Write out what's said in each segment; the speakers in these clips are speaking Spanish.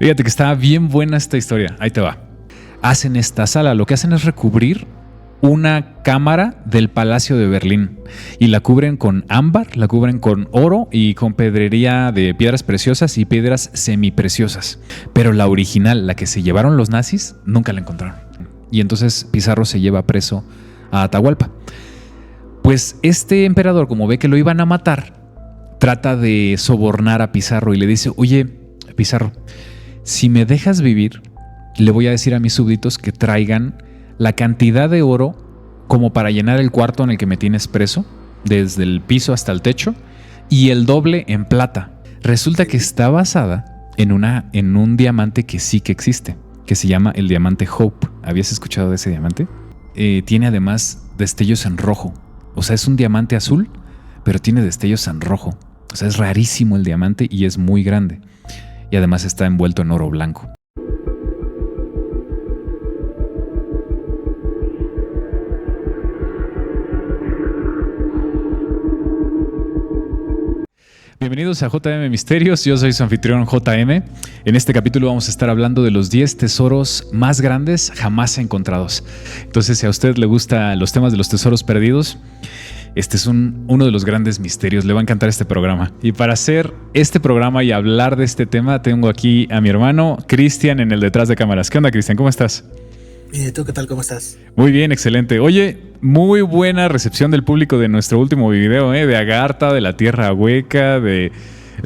Fíjate que está bien buena esta historia. Ahí te va. Hacen esta sala. Lo que hacen es recubrir una cámara del Palacio de Berlín y la cubren con ámbar, la cubren con oro y con pedrería de piedras preciosas y piedras semipreciosas. Pero la original, la que se llevaron los nazis, nunca la encontraron. Y entonces Pizarro se lleva preso a Atahualpa. Pues este emperador, como ve que lo iban a matar, trata de sobornar a Pizarro y le dice: oye, Pizarro, si me dejas vivir, le voy a decir a mis súbditos que traigan la cantidad de oro como para llenar el cuarto en el que me tienes preso, desde el piso hasta el techo, y el doble en plata. Resulta que está basada en un diamante que sí que existe, que se llama el diamante Hope. ¿Habías escuchado de ese diamante? Tiene además destellos en rojo. O sea, es un diamante azul, pero tiene destellos en rojo. O sea, es rarísimo el diamante y es muy grande. Y además está envuelto en oro blanco. Bienvenidos a JM Misterios, yo soy su anfitrión JM. En este capítulo vamos a estar hablando de los 10 tesoros más grandes jamás encontrados. Entonces, si a usted le gustan los temas de los tesoros perdidos, este es uno de los grandes misterios. Le va a encantar este programa. Y para hacer este programa y hablar de este tema, tengo aquí a mi hermano Cristian en el detrás de cámaras. ¿Qué onda, Cristian? ¿Cómo estás? ¿Y tú qué tal? ¿Cómo estás? Muy bien, excelente. Oye, muy buena recepción del público de nuestro último video, de Agartha, de la Tierra Hueca, de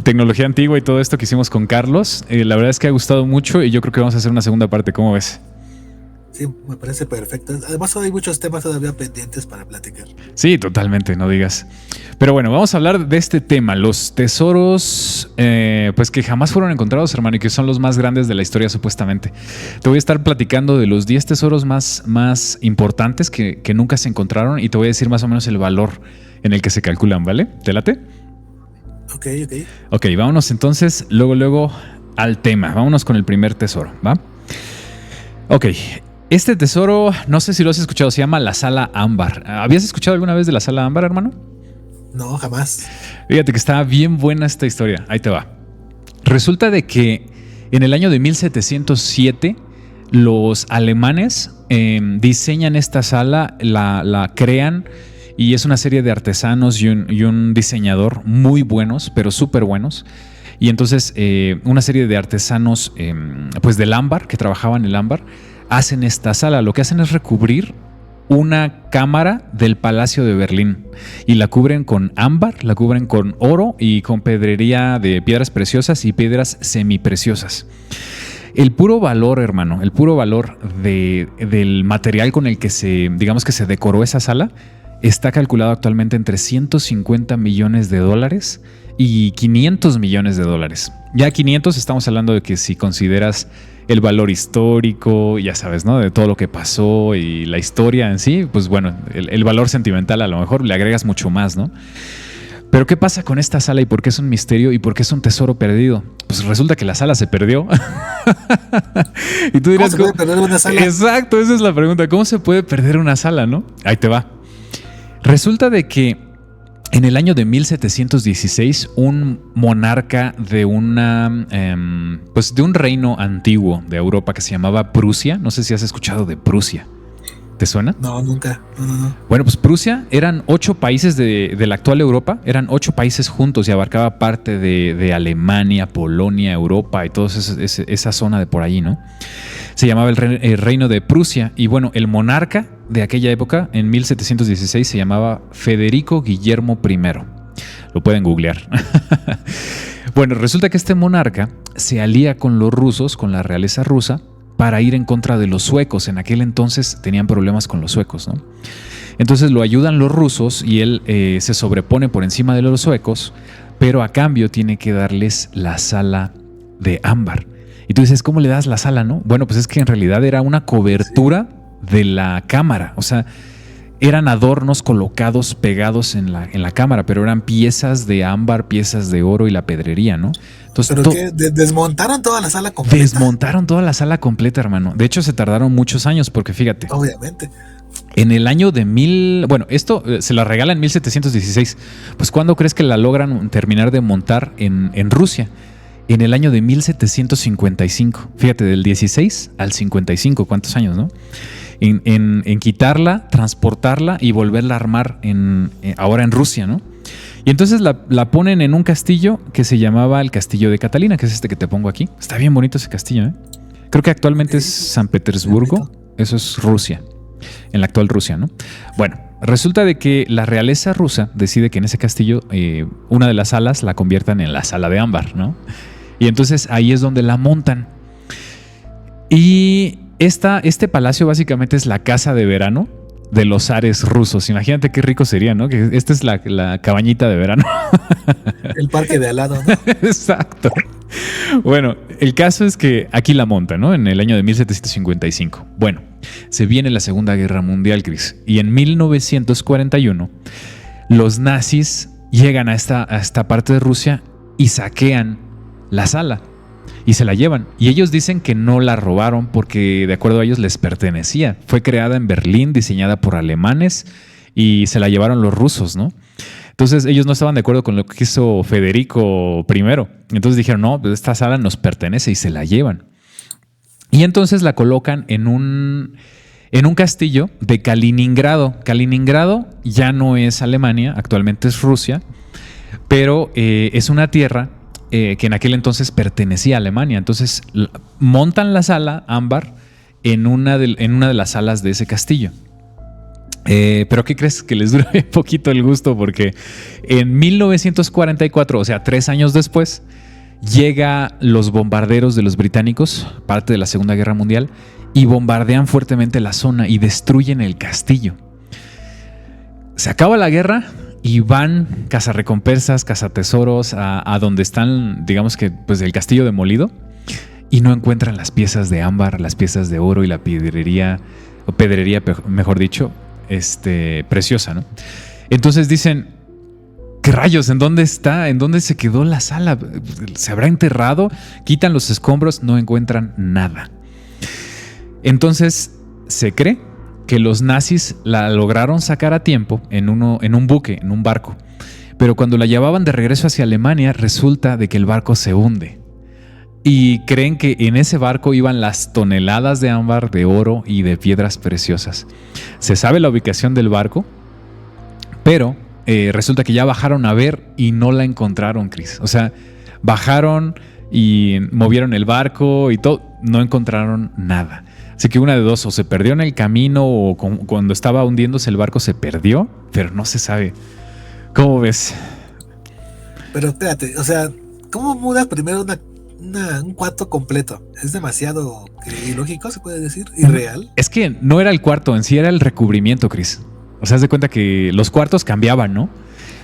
tecnología antigua y todo esto que hicimos con Carlos. La verdad es que ha gustado mucho y yo creo que vamos a hacer una segunda parte. ¿Cómo ves? Sí, me parece perfecto. Además hay muchos temas todavía pendientes para platicar. Sí, totalmente, no digas. Pero bueno, vamos a hablar de este tema, los tesoros pues que jamás fueron encontrados, hermano, y que son los más grandes de la historia supuestamente. Te voy a estar platicando de los 10 tesoros más importantes que nunca se encontraron y te voy a decir más o menos el valor en el que se calculan, ¿vale? ¿Te late? Ok. Ok, vámonos entonces luego al tema. Vámonos con el primer tesoro, ¿va? Ok. Este tesoro, no sé si lo has escuchado, se llama la Sala Ámbar. ¿Habías escuchado alguna vez de la Sala Ámbar, hermano? No, jamás. Fíjate que está bien buena esta historia. Ahí te va. Resulta de que en el año de 1707 los alemanes diseñan esta sala, la crean, y es una serie de artesanos y un diseñador muy buenos, pero súper buenos. Y entonces una serie de artesanos pues del ámbar, que trabajaban el ámbar, hacen esta sala. Lo que hacen es recubrir una cámara del Palacio de Berlín y la cubren con ámbar, la cubren con oro y con pedrería de piedras preciosas y piedras semipreciosas. El puro valor, hermano, el puro valor del material con el que se decoró esa sala está calculado actualmente entre $150 millones y $500 millones. Ya 500 estamos hablando de que si consideras el valor histórico, ya sabes, ¿no? De todo lo que pasó y la historia en sí, pues bueno, el valor sentimental a lo mejor le agregas mucho más, ¿no? Pero ¿qué pasa con esta sala y por qué es un misterio y por qué es un tesoro perdido? Pues resulta que la sala se perdió. Y tú dirás, ¿cómo se puede perder una sala? Exacto, esa es la pregunta. ¿Cómo se puede perder una sala, no? Ahí te va. Resulta de que en el año de 1716, un monarca de de un reino antiguo de Europa que se llamaba Prusia, no sé si has escuchado de Prusia, ¿te suena? No, nunca. No. Bueno, pues Prusia eran 8 países de la actual Europa, eran 8 países juntos y abarcaba parte de Alemania, Polonia, Europa y toda esa zona de por allí, ¿no? Se llamaba el reino de Prusia y bueno, el monarca de aquella época, en 1716, se llamaba Federico Guillermo I. Lo pueden googlear. Bueno, resulta que este monarca se alía con los rusos, con la realeza rusa, para ir en contra de los suecos. En aquel entonces tenían problemas con los suecos, ¿no? Entonces lo ayudan los rusos y él se sobrepone por encima de los suecos, pero a cambio tiene que darles la sala de ámbar. Y tú dices, ¿cómo le das la sala, no? Bueno, pues es que en realidad era una cobertura de la cámara. O sea, eran adornos colocados, pegados en la cámara, pero eran piezas de ámbar, piezas de oro y la pedrería, ¿no? Entonces, ¿pero qué? ¿Desmontaron toda la sala completa? Desmontaron toda la sala completa, hermano. De hecho, se tardaron muchos años porque fíjate. Obviamente. En el año de bueno, esto se la regala en 1716. Pues ¿cuándo crees que la logran terminar de montar en Rusia? en el año de 1755. Fíjate, del 16 al 55, ¿cuántos años, no? En quitarla, transportarla y volverla a armar ahora en Rusia, ¿no? Y entonces la ponen en un castillo que se llamaba el Castillo de Catalina, que es este que te pongo aquí. Está bien bonito ese castillo, ¿eh? Creo que actualmente es San Petersburgo. Eso es Rusia, en la actual Rusia, ¿no? Bueno, resulta de que la realeza rusa decide que en ese castillo una de las salas la conviertan en la sala de ámbar, ¿no? Y entonces ahí es donde la montan. Y este palacio básicamente es la casa de verano de los zares rusos. Imagínate qué rico sería, ¿no? Que esta es la cabañita de verano. El parque de al lado, ¿no? Exacto. Bueno, el caso es que aquí la montan, ¿no? En el año de 1755. Bueno, se viene la Segunda Guerra Mundial, Chris. Y en 1941, los nazis llegan a esta parte de Rusia y saquean la sala y se la llevan. Y ellos dicen que no la robaron porque de acuerdo a ellos les pertenecía. Fue creada en Berlín, diseñada por alemanes y se la llevaron los rusos, ¿no? Entonces ellos no estaban de acuerdo con lo que hizo Federico I. Entonces dijeron, no, pues esta sala nos pertenece y se la llevan. Y entonces la colocan en un castillo de Kaliningrado. Kaliningrado ya no es Alemania, actualmente es Rusia, pero es una tierra que en aquel entonces pertenecía a Alemania. Entonces montan la sala ámbar en una de las salas de ese castillo. Pero ¿qué crees? Que les dura un poquito el gusto porque en 1944, o sea, 3 años después, llega los bombarderos de los británicos, parte de la Segunda Guerra Mundial, y bombardean fuertemente la zona y destruyen el castillo. Se acaba la guerra y van cazarrecompensas, cazatesoros a donde están, digamos que, pues el castillo demolido, y no encuentran las piezas de ámbar, las piezas de oro y la pedrería, mejor dicho, preciosa, ¿no? Entonces dicen, ¿qué rayos? ¿En dónde está? ¿En dónde se quedó la sala? ¿Se habrá enterrado? Quitan los escombros, no encuentran nada. Entonces se cree que los nazis la lograron sacar a tiempo en un buque, en un barco. Pero cuando la llevaban de regreso hacia Alemania, resulta de que el barco se hunde. Y creen que en ese barco iban las toneladas de ámbar, de oro y de piedras preciosas. Se sabe la ubicación del barco, pero resulta que ya bajaron a ver y no la encontraron, Chris. O sea, bajaron y movieron el barco y todo, no encontraron nada. Así que una de dos, o se perdió en el camino o cuando estaba hundiéndose el barco se perdió, pero no se sabe. ¿Cómo ves? Pero espérate, o sea, ¿cómo mudas primero un cuarto completo? Es demasiado ilógico, se puede decir, irreal. Es que no era el cuarto en sí, era el recubrimiento, Chris. O sea, haz de cuenta que los cuartos cambiaban, ¿no?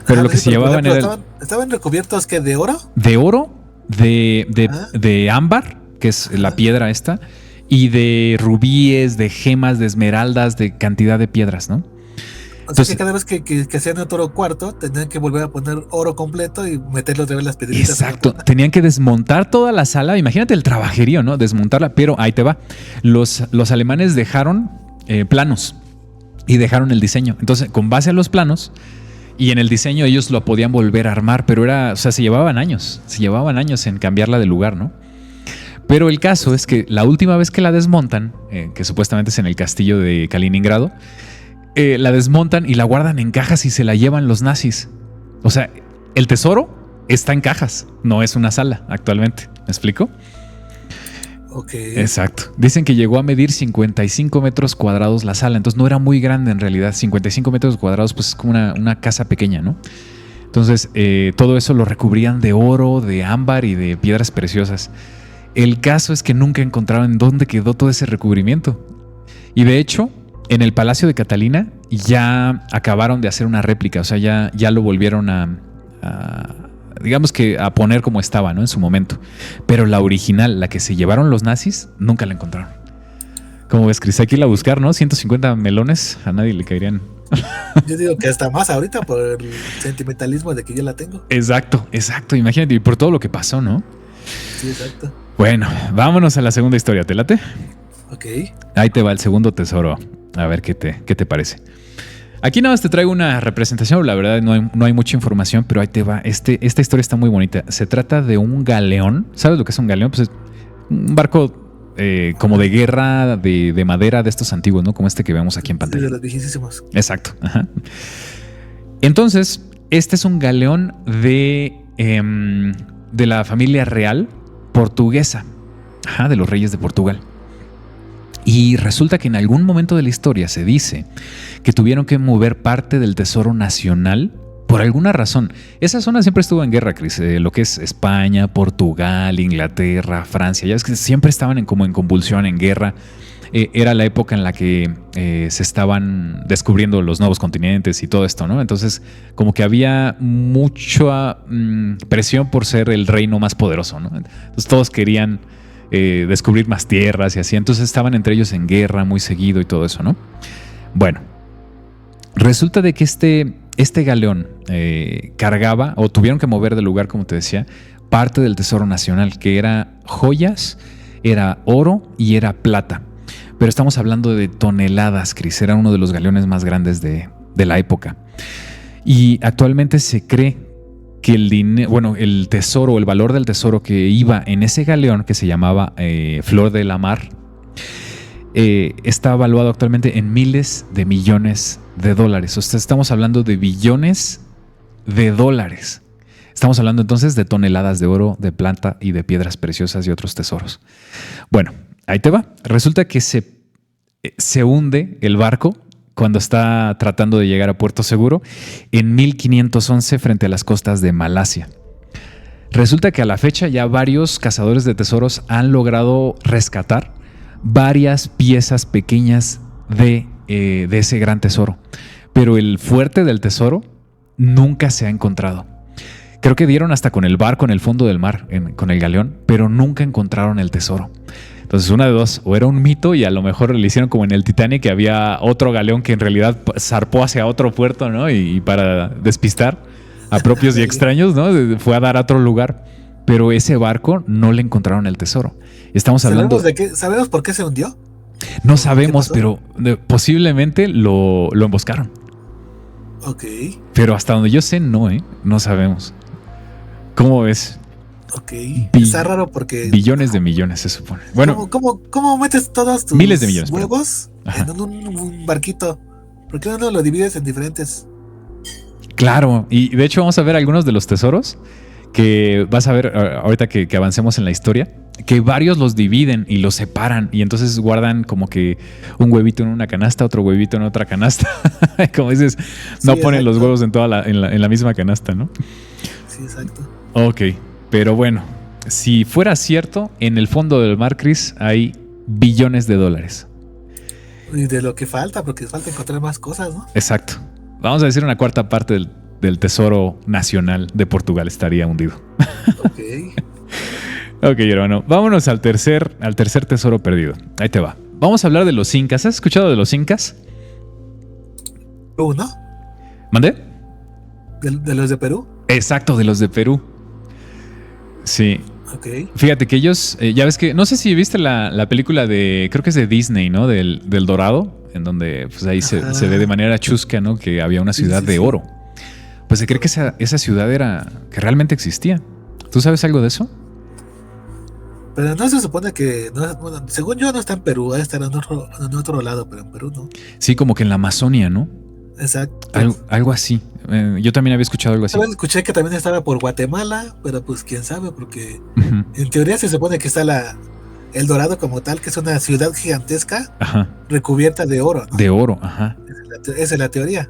Pero lo que se llevaban era... ¿Estaban recubiertos qué? ¿De oro? De oro, de ámbar, que es la piedra esta, y de rubíes, de gemas, de esmeraldas, de cantidad de piedras, ¿no? O sea, que cada vez que hacían otro cuarto, tenían que volver a poner oro completo y meterle otra vez las piedritas. Exacto, tenían que desmontar toda la sala. Imagínate el trabajerío, ¿no? Desmontarla, pero ahí te va. Los alemanes dejaron planos y dejaron el diseño. Entonces, con base a los planos y en el diseño, ellos lo podían volver a armar, pero se llevaban años en cambiarla de lugar, ¿no? Pero el caso es que la última vez que la desmontan, que supuestamente es en el castillo de Kaliningrado, la desmontan y la guardan en cajas y se la llevan los nazis. O sea, el tesoro está en cajas, no es una sala actualmente. ¿Me explico? Ok. Exacto. Dicen que llegó a medir 55 metros cuadrados la sala, entonces no era muy grande en realidad. 55 metros cuadrados, pues es como una casa pequeña, ¿no? Entonces, todo eso lo recubrían de oro, de ámbar y de piedras preciosas. El caso es que nunca encontraron dónde quedó todo ese recubrimiento. Y de hecho, en el Palacio de Catalina ya acabaron de hacer una réplica, o sea, ya lo volvieron digamos que a poner como estaba, ¿no? En su momento. Pero la original, la que se llevaron los nazis, nunca la encontraron. ¿Cómo ves, Chris? Hay que irla a buscar, ¿no? 150 melones, a nadie le caerían. Yo digo que hasta más ahorita por el sentimentalismo de que yo la tengo. Exacto. Imagínate, y por todo lo que pasó, ¿no? Sí, exacto. Bueno, vámonos a la segunda historia, ¿te late? Ok. Ahí te va el segundo tesoro. A ver qué te parece. Aquí nada más te traigo una representación, la verdad no hay mucha información, pero ahí te va. Esta historia está muy bonita. Se trata de un galeón. ¿Sabes lo que es un galeón? Pues es un barco como de guerra, de madera, de estos antiguos, ¿no? Como este que vemos aquí en pantalla. Sí, de los viejísimos. Exacto. Ajá. Entonces, este es un galeón de la familia real portuguesa. Ajá, de los reyes de Portugal. Y resulta que en algún momento de la historia se dice que tuvieron que mover parte del tesoro nacional por alguna razón. Esa zona siempre estuvo en guerra, Chris. Lo que es España, Portugal, Inglaterra, Francia. Ya ves que siempre estaban como en convulsión, en guerra. Era la época en la que se estaban descubriendo los nuevos continentes y todo esto, ¿no? Entonces, como que había mucha presión por ser el reino más poderoso, ¿no? Entonces todos querían descubrir más tierras y así. Entonces estaban entre ellos en guerra muy seguido y todo eso, ¿no? Bueno, resulta de que este galeón cargaba, o tuvieron que mover del lugar, como te decía, parte del tesoro nacional, que era joyas, era oro y era plata. Pero estamos hablando de toneladas, Chris. Era uno de los galeones más grandes de la época. Y actualmente se cree que el tesoro, el valor del tesoro que iba en ese galeón, que se llamaba Flor de la Mar, está evaluado actualmente en miles de millones de dólares. O sea, estamos hablando de billones de dólares. Estamos hablando entonces de toneladas de oro, de plata y de piedras preciosas y otros tesoros. Bueno, ahí te va. Resulta que se hunde el barco cuando está tratando de llegar a Puerto Seguro en 1511 frente a las costas de Malasia. Resulta que a la fecha ya varios cazadores de tesoros han logrado rescatar varias piezas pequeñas de ese gran tesoro. Pero el fuerte del tesoro nunca se ha encontrado. Creo que dieron hasta con el barco en el fondo del mar, con el galeón, pero nunca encontraron el tesoro. Entonces, una de dos, o era un mito y a lo mejor le hicieron como en el Titanic, que había otro galeón que en realidad zarpó hacia otro puerto, ¿no? Y para despistar a propios y extraños, ¿no? Fue a dar a otro lugar. Pero ese barco no le encontraron el tesoro. Estamos hablando... ¿Sabemos por qué se hundió? No sabemos, pero posiblemente lo emboscaron. Ok. Pero hasta donde yo sé, no sabemos. ¿Cómo ves? Ok. Está raro porque... Billones de millones, se supone. Bueno, ¿Cómo metes todos tus miles de millones, huevos en un barquito? ¿Por qué no lo divides en diferentes? Claro, y de hecho vamos a ver algunos de los tesoros que vas a ver ahorita que avancemos en la historia, que varios los dividen y los separan y entonces guardan como que un huevito en una canasta, otro huevito en otra canasta. Como dices, no ponen exacto. Los huevos en la misma canasta, ¿no? Sí, exacto. Ok, pero bueno, si fuera cierto, en el fondo del mar, Chris, hay billones de dólares. Y de lo que falta, porque falta encontrar más cosas, ¿no? Exacto. Vamos a decir una cuarta parte del tesoro nacional de Portugal estaría hundido. Ok. Ok, hermano. Vámonos al tercer tesoro perdido. Ahí te va. Vamos a hablar de los incas. ¿Has escuchado de los incas? ¿No? ¿Mandé? ¿De los de Perú? Exacto, de los de Perú. Sí. Ok. Fíjate que ellos, ya ves que, no sé si viste la película creo que es de Disney, ¿no? Del Dorado, en donde pues ahí se ve de manera chusca, ¿no? Que había una ciudad de oro. Pues se cree que esa ciudad que realmente existía. ¿Tú sabes algo de eso? Pero no se supone que, bueno, según yo no está en Perú, está en otro lado, pero en Perú no. Sí, como que en la Amazonia, ¿no? Exacto. Algo así. Yo también había escuchado algo así. Escuché que también estaba por Guatemala, pero pues quién sabe, porque en teoría se supone que está El Dorado como tal, que es una ciudad gigantesca, recubierta de oro, ¿no? De oro, ajá. Esa es la teoría.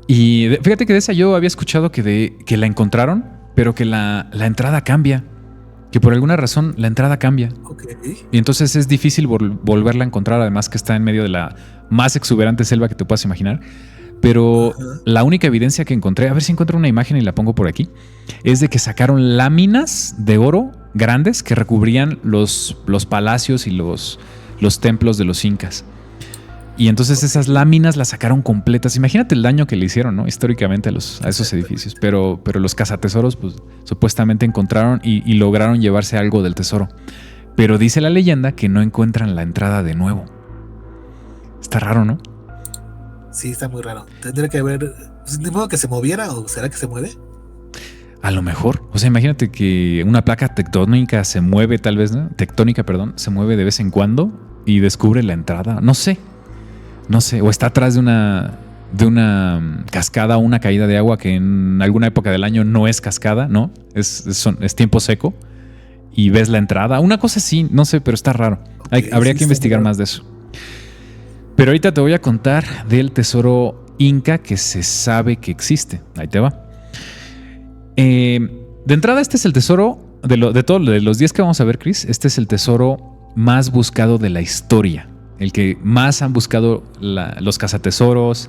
Y fíjate que de esa yo había escuchado que la encontraron, pero que la entrada cambia. Que por alguna razón la entrada cambia. Okay. Y entonces es difícil volverla a encontrar, además que está en medio de la más exuberante selva que te puedas imaginar. Pero la única evidencia que encontré, a ver si encuentro una imagen y la pongo por aquí, es de que sacaron láminas de oro grandes que recubrían los palacios y los templos de los incas. Y entonces esas láminas las sacaron completas. Imagínate el daño que le hicieron, ¿no? Históricamente a esos edificios. Pero los cazatesoros, pues, supuestamente encontraron y lograron llevarse algo del tesoro. Pero dice la leyenda que no encuentran la entrada de nuevo. Está raro, ¿no? Sí, está muy raro. Tendría que haber, pues, de modo que se moviera, o será que se mueve. A lo mejor. O sea, imagínate que una placa tectónica se mueve, tal vez, ¿no? Tectónica, perdón, se mueve de vez en cuando y descubre la entrada. No sé. O está atrás de una cascada o una caída de agua que en alguna época del año no es cascada, ¿no? Es tiempo seco y ves la entrada. Una cosa así, no sé, pero está raro. Habría que investigar más de eso. Pero ahorita te voy a contar del tesoro inca que se sabe que existe. Ahí te va. De entrada, este es el tesoro de todos los 10 que vamos a ver, Chris. Este es el tesoro más buscado de la historia. El que más han buscado los cazatesoros.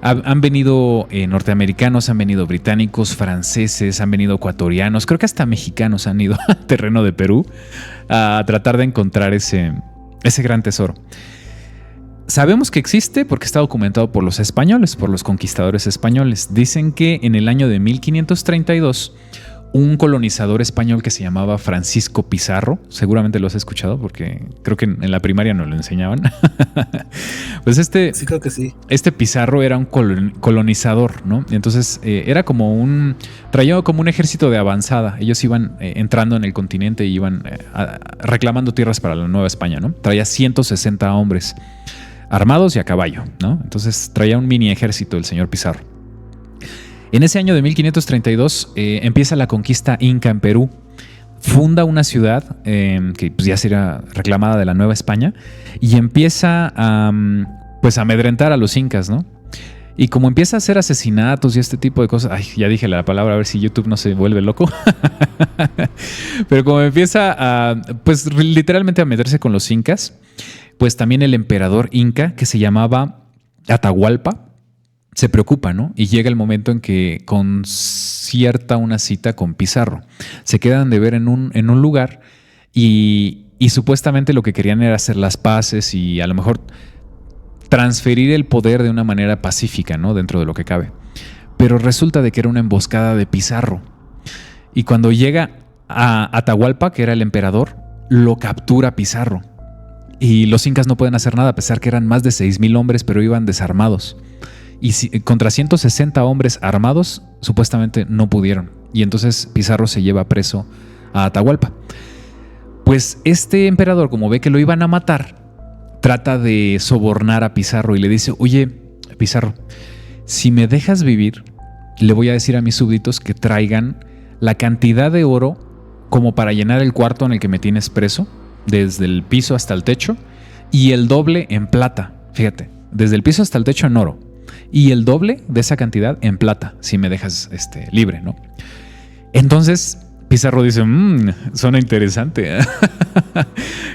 Han venido norteamericanos, han venido británicos, franceses, han venido ecuatorianos. Creo que hasta mexicanos han ido a terreno de Perú a tratar de encontrar ese gran tesoro. Sabemos que existe porque está documentado por los españoles, por los conquistadores españoles. Dicen que en el año de 1532, un colonizador español que se llamaba Francisco Pizarro, seguramente lo has escuchado porque creo que en la primaria nos lo enseñaban. Pues sí, creo que sí. Este Pizarro era un colonizador, ¿no? Entonces traía como un ejército de avanzada. Ellos iban entrando en el continente y iban reclamando tierras para la Nueva España, ¿no? Traía 160 hombres armados y a caballo, ¿no? Entonces traía un mini ejército el señor Pizarro. En ese año de 1532 empieza la conquista inca en Perú. Funda una ciudad que pues ya sería reclamada de la Nueva España y empieza pues a amedrentar a los incas, ¿no? Y como empieza a hacer asesinatos y este tipo de cosas, ay, ya dije la palabra, a ver si YouTube no se vuelve loco. Pero como empieza a, pues literalmente a meterse con los incas, pues también el emperador inca, que se llamaba Atahualpa, se preocupa, ¿no? Y llega el momento en que concierta una cita con Pizarro. Se quedan de ver en un lugar y supuestamente lo que querían era hacer las paces y a lo mejor transferir el poder de una manera pacífica, ¿no? Dentro de lo que cabe. Pero resulta de que era una emboscada de Pizarro. Y cuando llega a Atahualpa, que era el emperador, lo captura Pizarro. Y los incas no pueden hacer nada, a pesar que eran más de 6,000 hombres, pero iban desarmados. Y contra 160 hombres armados, supuestamente no pudieron. Y entonces Pizarro se lleva preso a Atahualpa. Pues este emperador, como ve que lo iban a matar, trata de sobornar a Pizarro y le dice: oye, Pizarro, si me dejas vivir, le voy a decir a mis súbditos que traigan la cantidad de oro como para llenar el cuarto en el que me tienes preso, desde el piso hasta el techo, y el doble en plata. Fíjate, desde el piso hasta el techo en oro y el doble de esa cantidad en plata, si me dejas libre, ¿no? Entonces Pizarro dice: suena interesante.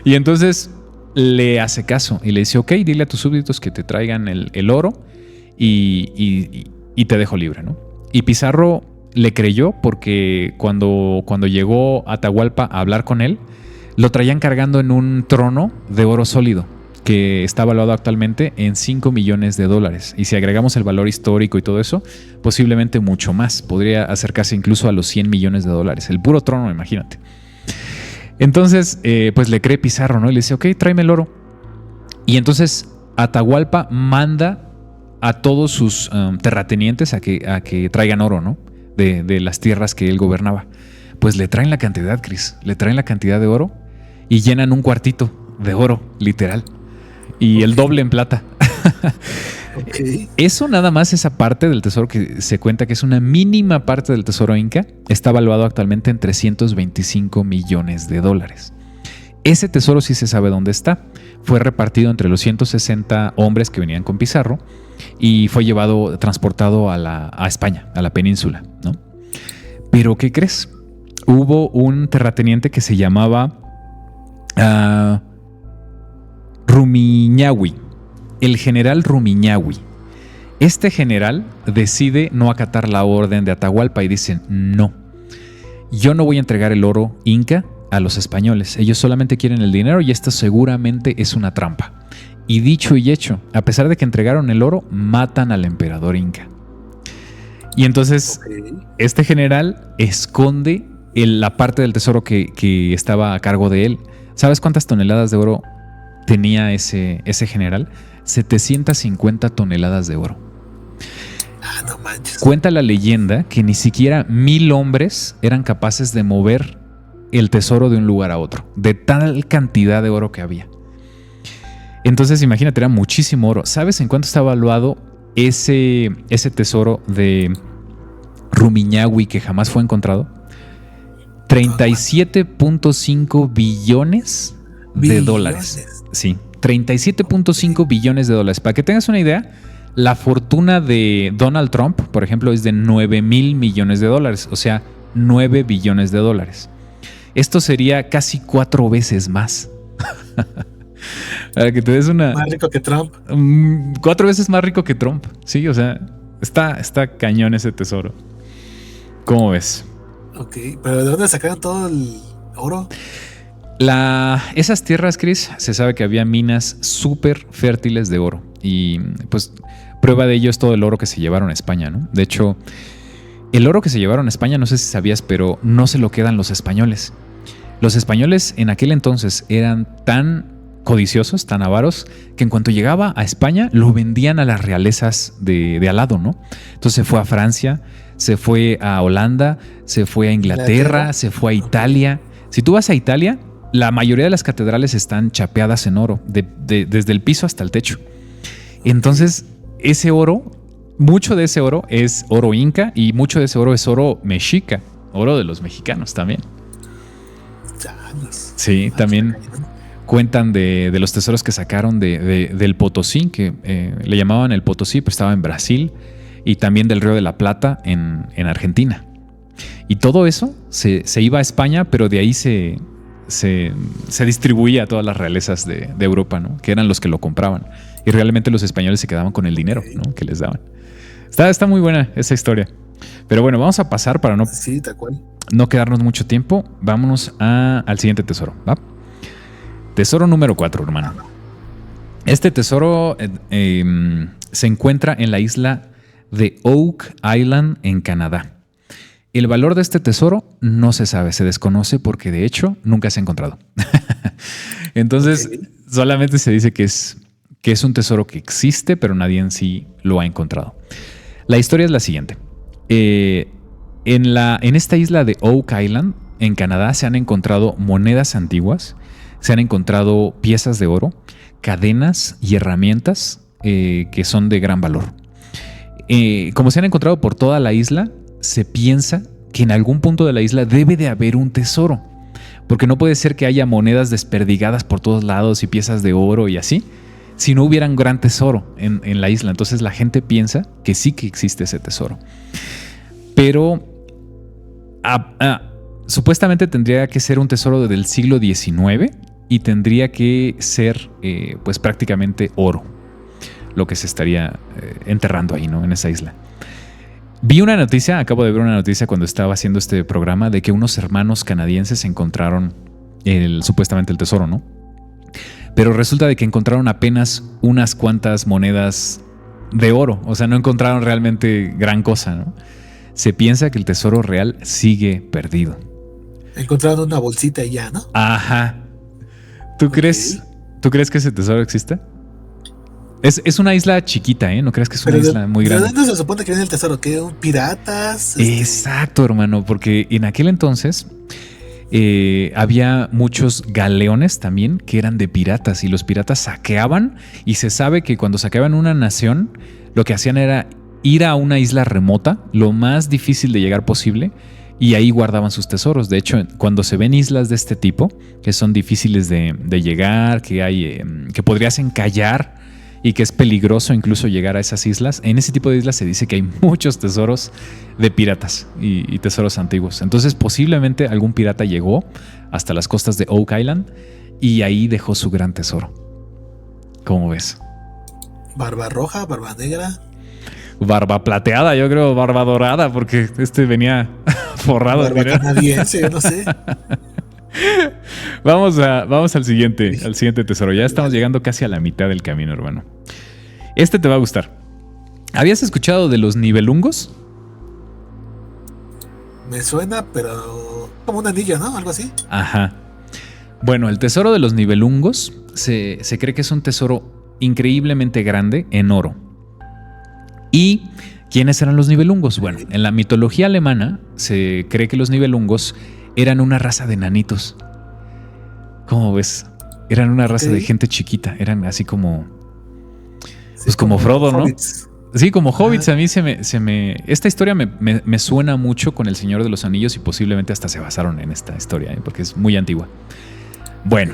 Y entonces le hace caso y le dice: ok, dile a tus súbditos que te traigan el oro y te dejo libre, ¿no? Y Pizarro le creyó porque cuando llegó a Atahualpa a hablar con él, lo traían cargando en un trono de oro sólido que está valuado actualmente en $5 millones. Y si agregamos el valor histórico y todo eso, posiblemente mucho más. Podría acercarse incluso a los $100 millones. El puro trono, imagínate. Entonces, pues le cree Pizarro, ¿no? Y le dice: ok, tráeme el oro. Y entonces Atahualpa manda a todos sus terratenientes a que traigan oro, ¿no? De las tierras que él gobernaba. Pues le traen la cantidad, Chris. Le traen la cantidad de oro y llenan un cuartito de oro, literal. Y el doble en plata. Okay. Eso nada más, esa parte del tesoro que se cuenta que es una mínima parte del tesoro inca, está valuado actualmente en $325 millones. Ese tesoro sí se sabe dónde está. Fue repartido entre los 160 hombres que venían con Pizarro y fue transportado a España, a la península, ¿no? Pero ¿qué crees? Hubo un terrateniente que se llamaba Rumiñahui, el general Rumiñahui. Este general decide no acatar la orden de Atahualpa y dice: no, yo no voy a entregar el oro inca a los españoles, ellos solamente quieren el dinero y esto seguramente es una trampa. Y dicho y hecho, a pesar de que entregaron el oro, matan al emperador inca. Y entonces este general esconde la parte del tesoro que estaba a cargo de él. ¿Sabes cuántas toneladas de oro tenía ese general 750 toneladas de oro. No manches. Cuenta la leyenda que ni siquiera 1000 hombres eran capaces de mover el tesoro de un lugar a otro, de tal cantidad de oro que había. Entonces imagínate, era muchísimo oro. ¿Sabes en cuánto está evaluado ese tesoro de Rumiñahui que jamás fue encontrado? 37.5 billones de dólares. Sí, 37.5 billones de dólares. Para que tengas una idea, la fortuna de Donald Trump, por ejemplo, es de 9,000 millones de dólares. O sea, 9 billones de dólares. Esto sería casi 4 veces más. Para que te des una... Más rico que Trump. 4 veces más rico que Trump. Sí, o sea, está cañón ese tesoro. ¿Cómo ves? Ok, pero ¿de dónde sacaron todo el oro? Esas tierras, Chris, se sabe que había minas súper fértiles de oro. Y pues prueba de ello es todo el oro que se llevaron a España, ¿no? De hecho, el oro que se llevaron a España, no sé si sabías, pero no se lo quedan los españoles. Los españoles en aquel entonces eran tan codiciosos, tan avaros, que en cuanto llegaba a España lo vendían a las realezas de al lado, ¿no? Entonces se fue a Francia, se fue a Holanda, se fue a Inglaterra, se fue a Italia. Si tú vas a Italia, la mayoría de las catedrales están chapeadas en oro, desde el piso hasta el techo. Entonces, ese oro, mucho de ese oro es oro inca y mucho de ese oro es oro mexica, oro de los mexicanos también. Sí, también cuentan de los tesoros que sacaron del Potosí, que le llamaban el Potosí, pero estaba en Brasil, y también del Río de la Plata en Argentina. Y todo eso se iba a España, pero de ahí se distribuía a todas las realezas de Europa, ¿no? Que eran los que lo compraban. Y realmente los españoles se quedaban con el dinero, ¿no? Que les daban. Está muy buena esa historia. Pero bueno, vamos a pasar para no quedarnos mucho tiempo. Vámonos al siguiente tesoro, ¿va? Tesoro número 4, hermano. Este tesoro se encuentra en la isla de Oak Island, en Canadá. El valor de este tesoro no se sabe, se desconoce porque de hecho nunca se ha encontrado. Entonces, solamente se dice que es un tesoro que existe, pero nadie en sí lo ha encontrado. La historia es la siguiente. En esta isla de Oak Island, en Canadá, se han encontrado monedas antiguas, se han encontrado piezas de oro, cadenas y herramientas que son de gran valor. Como se han encontrado por toda la isla, se piensa que en algún punto de la isla debe de haber un tesoro, porque no puede ser que haya monedas desperdigadas por todos lados y piezas de oro y así, si no hubiera un gran tesoro en la isla. Entonces la gente piensa que sí que existe ese tesoro. Pero supuestamente tendría que ser un tesoro del siglo XIX y tendría que ser pues prácticamente oro, lo que se estaría enterrando ahí, ¿no? En esa isla. Vi una noticia, acabo de ver una noticia cuando estaba haciendo este programa, de que unos hermanos canadienses encontraron supuestamente el tesoro, ¿no? Pero resulta de que encontraron apenas unas cuantas monedas de oro. O sea, no encontraron realmente gran cosa, ¿no? Se piensa que el tesoro real sigue perdido. Encontraron una bolsita y ya, ¿no? Ajá. ¿Tú crees que ese tesoro existe? Es una isla chiquita, ¿eh? No creas que es una isla muy grande. ¿De dónde se supone que viene el tesoro? ¿Qué? ¿Piratas? Exacto, hermano, porque en aquel entonces había muchos galeones también que eran de piratas y los piratas saqueaban, y se sabe que cuando saqueaban una nación, lo que hacían era ir a una isla remota, lo más difícil de llegar posible, y ahí guardaban sus tesoros. De hecho, cuando se ven islas de este tipo, que son difíciles de llegar, que podrías encallar y que es peligroso incluso llegar a esas islas, en ese tipo de islas se dice que hay muchos tesoros de piratas y tesoros antiguos. Entonces posiblemente algún pirata llegó hasta las costas de Oak Island y ahí dejó su gran tesoro. ¿Cómo ves? ¿Barba roja? ¿Barba negra? Barba plateada, yo creo, barba dorada, porque venía forrado. Barba canadiense, yo no sé. Vamos al siguiente tesoro. Ya estamos llegando casi a la mitad del camino, hermano. Este te va a gustar. ¿Habías escuchado de los Nibelungos? Me suena, pero como un anillo, ¿no? Algo así. Ajá. Bueno, el tesoro de los Nibelungos se cree que es un tesoro increíblemente grande en oro. ¿Y quiénes eran los Nibelungos? Bueno, en la mitología alemana se cree que los Nibelungos eran una raza de nanitos. ¿Cómo ves? Eran una raza de gente chiquita. Eran así como... Pues como Frodo, ¿no? Hobbits. Sí, como hobbits. A mí esta historia me suena mucho con El Señor de los Anillos y posiblemente hasta se basaron en esta historia, porque es muy antigua. Bueno,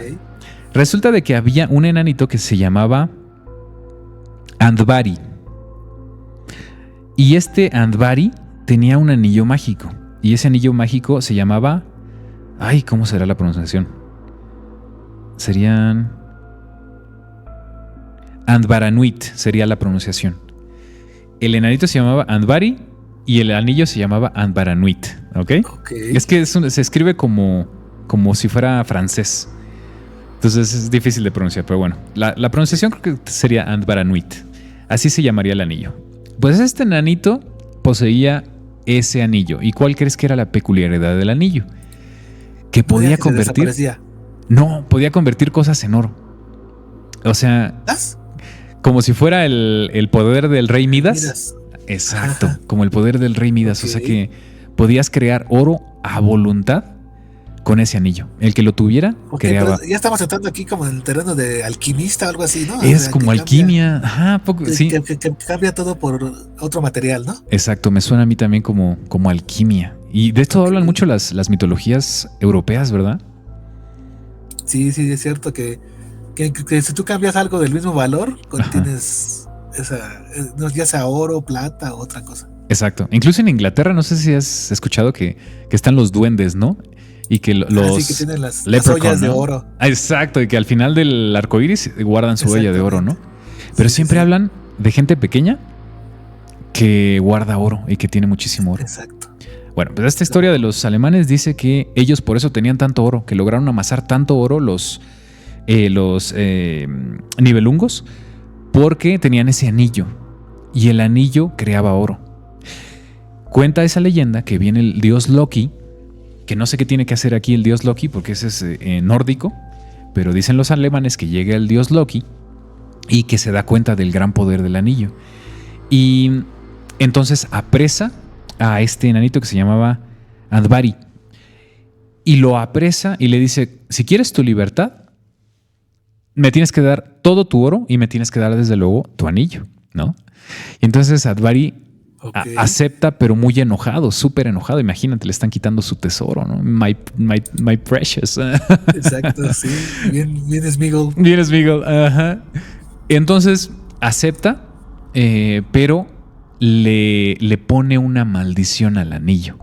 resulta de que había un enanito que se llamaba Andvari. Y este Andvari tenía un anillo mágico. Y ese anillo mágico se llamaba... Ay, ¿cómo será la pronunciación? Serían... Andvaranuit sería la pronunciación. El enanito se llamaba Andvari y el anillo se llamaba Andvaranuit. ¿Ok? Es que se escribe como si fuera francés. Entonces es difícil de pronunciar, pero bueno. La pronunciación creo que sería Andvaranuit. Así se llamaría el anillo. Pues este enanito poseía ese anillo. ¿Y cuál crees que era la peculiaridad del anillo? Que podía convertir... No, podía convertir cosas en oro. O sea, como si fuera el poder del rey Midas. Exacto, como el poder del rey Midas. O sea que podías crear oro a voluntad con ese anillo. El que lo tuviera, creaba. Ya estamos entrando aquí como en el terreno de alquimista o algo así, ¿no? Es como alquimia. Sí. Que cambia todo por otro material, ¿no? Exacto, me suena a mí también como alquimia. Y de esto hablan mucho las mitologías europeas, ¿verdad? Sí, es cierto que si tú cambias algo del mismo valor, tienes ya sea oro, plata o otra cosa. Exacto. Incluso en Inglaterra, no sé si has escuchado que están los duendes, ¿no? Y que los que tienen las ollas, ¿no?, de oro. Exacto, y que al final del arco iris guardan su olla de oro, ¿no? Pero siempre hablan de gente pequeña que guarda oro y que tiene muchísimo oro. Exacto. Bueno, pues esta historia de los alemanes dice que ellos por eso tenían tanto oro, que lograron amasar tanto oro los Nibelungos, porque tenían ese anillo y el anillo creaba oro. Cuenta esa leyenda que viene el dios Loki, que no sé qué tiene que hacer aquí el dios Loki porque ese es nórdico, pero dicen los alemanes que llega el dios Loki y que se da cuenta del gran poder del anillo. Y entonces apresa a este enanito que se llamaba Andvari y lo apresa y le dice: si quieres tu libertad, me tienes que dar todo tu oro y me tienes que dar desde luego tu anillo, ¿no? Y entonces Andvari acepta, pero muy enojado, súper enojado. Imagínate, le están quitando su tesoro, ¿no? My precious. Exacto, sí. Bien Sméagol. Bien Sméagol, ajá. Entonces acepta, pero le pone una maldición al anillo.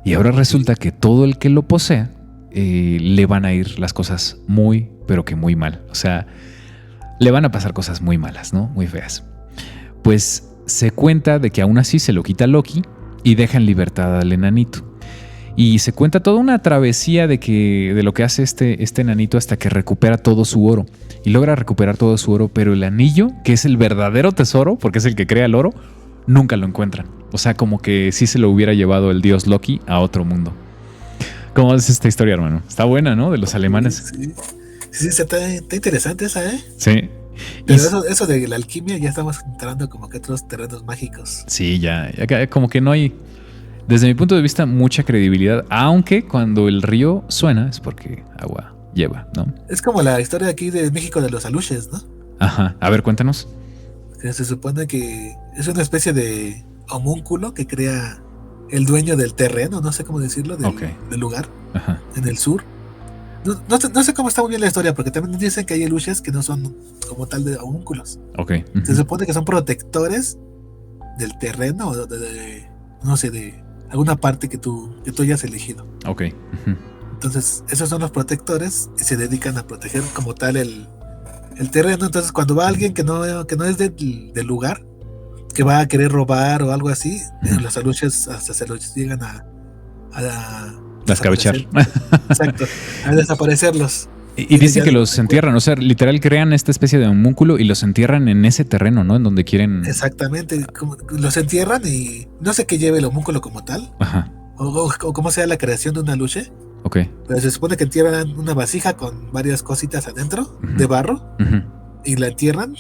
Y ahora resulta que todo el que lo posea le van a ir las cosas muy, pero que muy mal. O sea, le van a pasar cosas muy malas, ¿no? Muy feas. Pues se cuenta de que aún así se lo quita Loki y deja en libertad al enanito. Y se cuenta toda una travesía de lo que hace este enanito hasta que recupera todo su oro. Y logra recuperar todo su oro, pero el anillo, que es el verdadero tesoro, porque es el que crea el oro, nunca lo encuentran. O sea, como que sí se lo hubiera llevado el dios Loki a otro mundo. ¿Cómo es esta historia, hermano? Está buena, ¿no? De los alemanes. Sí, está interesante esa, ¿eh? Sí. Pero eso de la alquimia ya estamos entrando como que otros terrenos mágicos. Sí, ya como que no hay, desde mi punto de vista, mucha credibilidad. Aunque cuando el río suena es porque agua lleva, ¿no? Es como la historia aquí de México de los aluches, ¿no? Ajá. A ver, cuéntanos. Que se supone que es una especie de homúnculo que crea el dueño del terreno, no sé cómo decirlo, del lugar, en el sur. No sé cómo está muy bien la historia, porque también dicen que hay aluches que no son como tal de homúnculos. Se supone que son protectores del terreno o no sé, de alguna parte que tú hayas elegido. Entonces, esos son los protectores y se dedican a proteger como tal el terreno. Entonces, cuando va alguien que no es del lugar, que va a querer robar o algo así, los aluches hasta se los llegan a escabechar. Exacto, a desaparecerlos. Y dicen que los entierran, o sea, literal crean esta especie de homúnculo y los entierran en ese terreno, ¿no? En donde quieren. Exactamente, los entierran y no sé qué lleve el homúnculo como tal, o cómo sea la creación de una aluche, Ok. Pero se supone que entierran una vasija con varias cositas adentro de barro y la entierran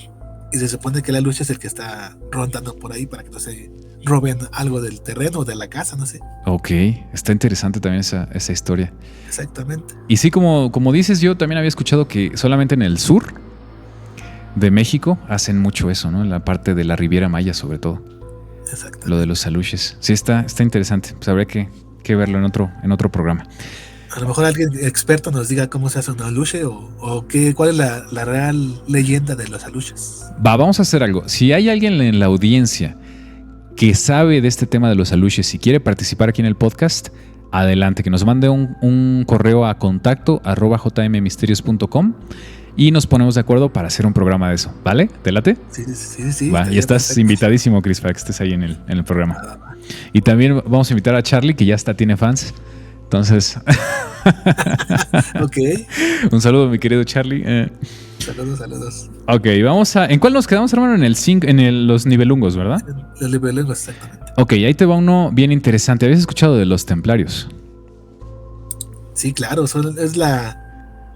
y se supone que la luz es el que está rondando por ahí para que no se roben algo del terreno o de la casa, no sé. Ok, está interesante también esa historia. Exactamente. Y sí, como dices, yo también había escuchado que solamente en el sur de México hacen mucho eso, ¿no? En la parte de la Riviera Maya, sobre todo. Exacto. Lo de los aluches. Sí, está interesante. Pues habría que verlo en otro programa. A lo mejor alguien experto nos diga cómo se hace un aluche o cuál es la real leyenda de los aluches. Vamos a hacer algo. Si hay alguien en la audiencia que sabe de este tema de los aluches y quiere participar aquí en el podcast, adelante, que nos mande un correo a contacto@jmmisterios.com y nos ponemos de acuerdo para hacer un programa de eso, ¿vale? ¿Te late? Sí. Va, y estás perfecto. Invitadísimo, Chris, para que estés ahí en el programa. Y también vamos a invitar a Charlie, que ya tiene fans. Entonces, ok. Un saludo, mi querido Charlie. Saludos. Ok, ¿en cuál nos quedamos, hermano? En los nivelungos, ¿verdad? Los nivelungos, exactamente. Ok, ahí te va uno bien interesante. ¿Habías escuchado de los templarios? Sí, claro, es la...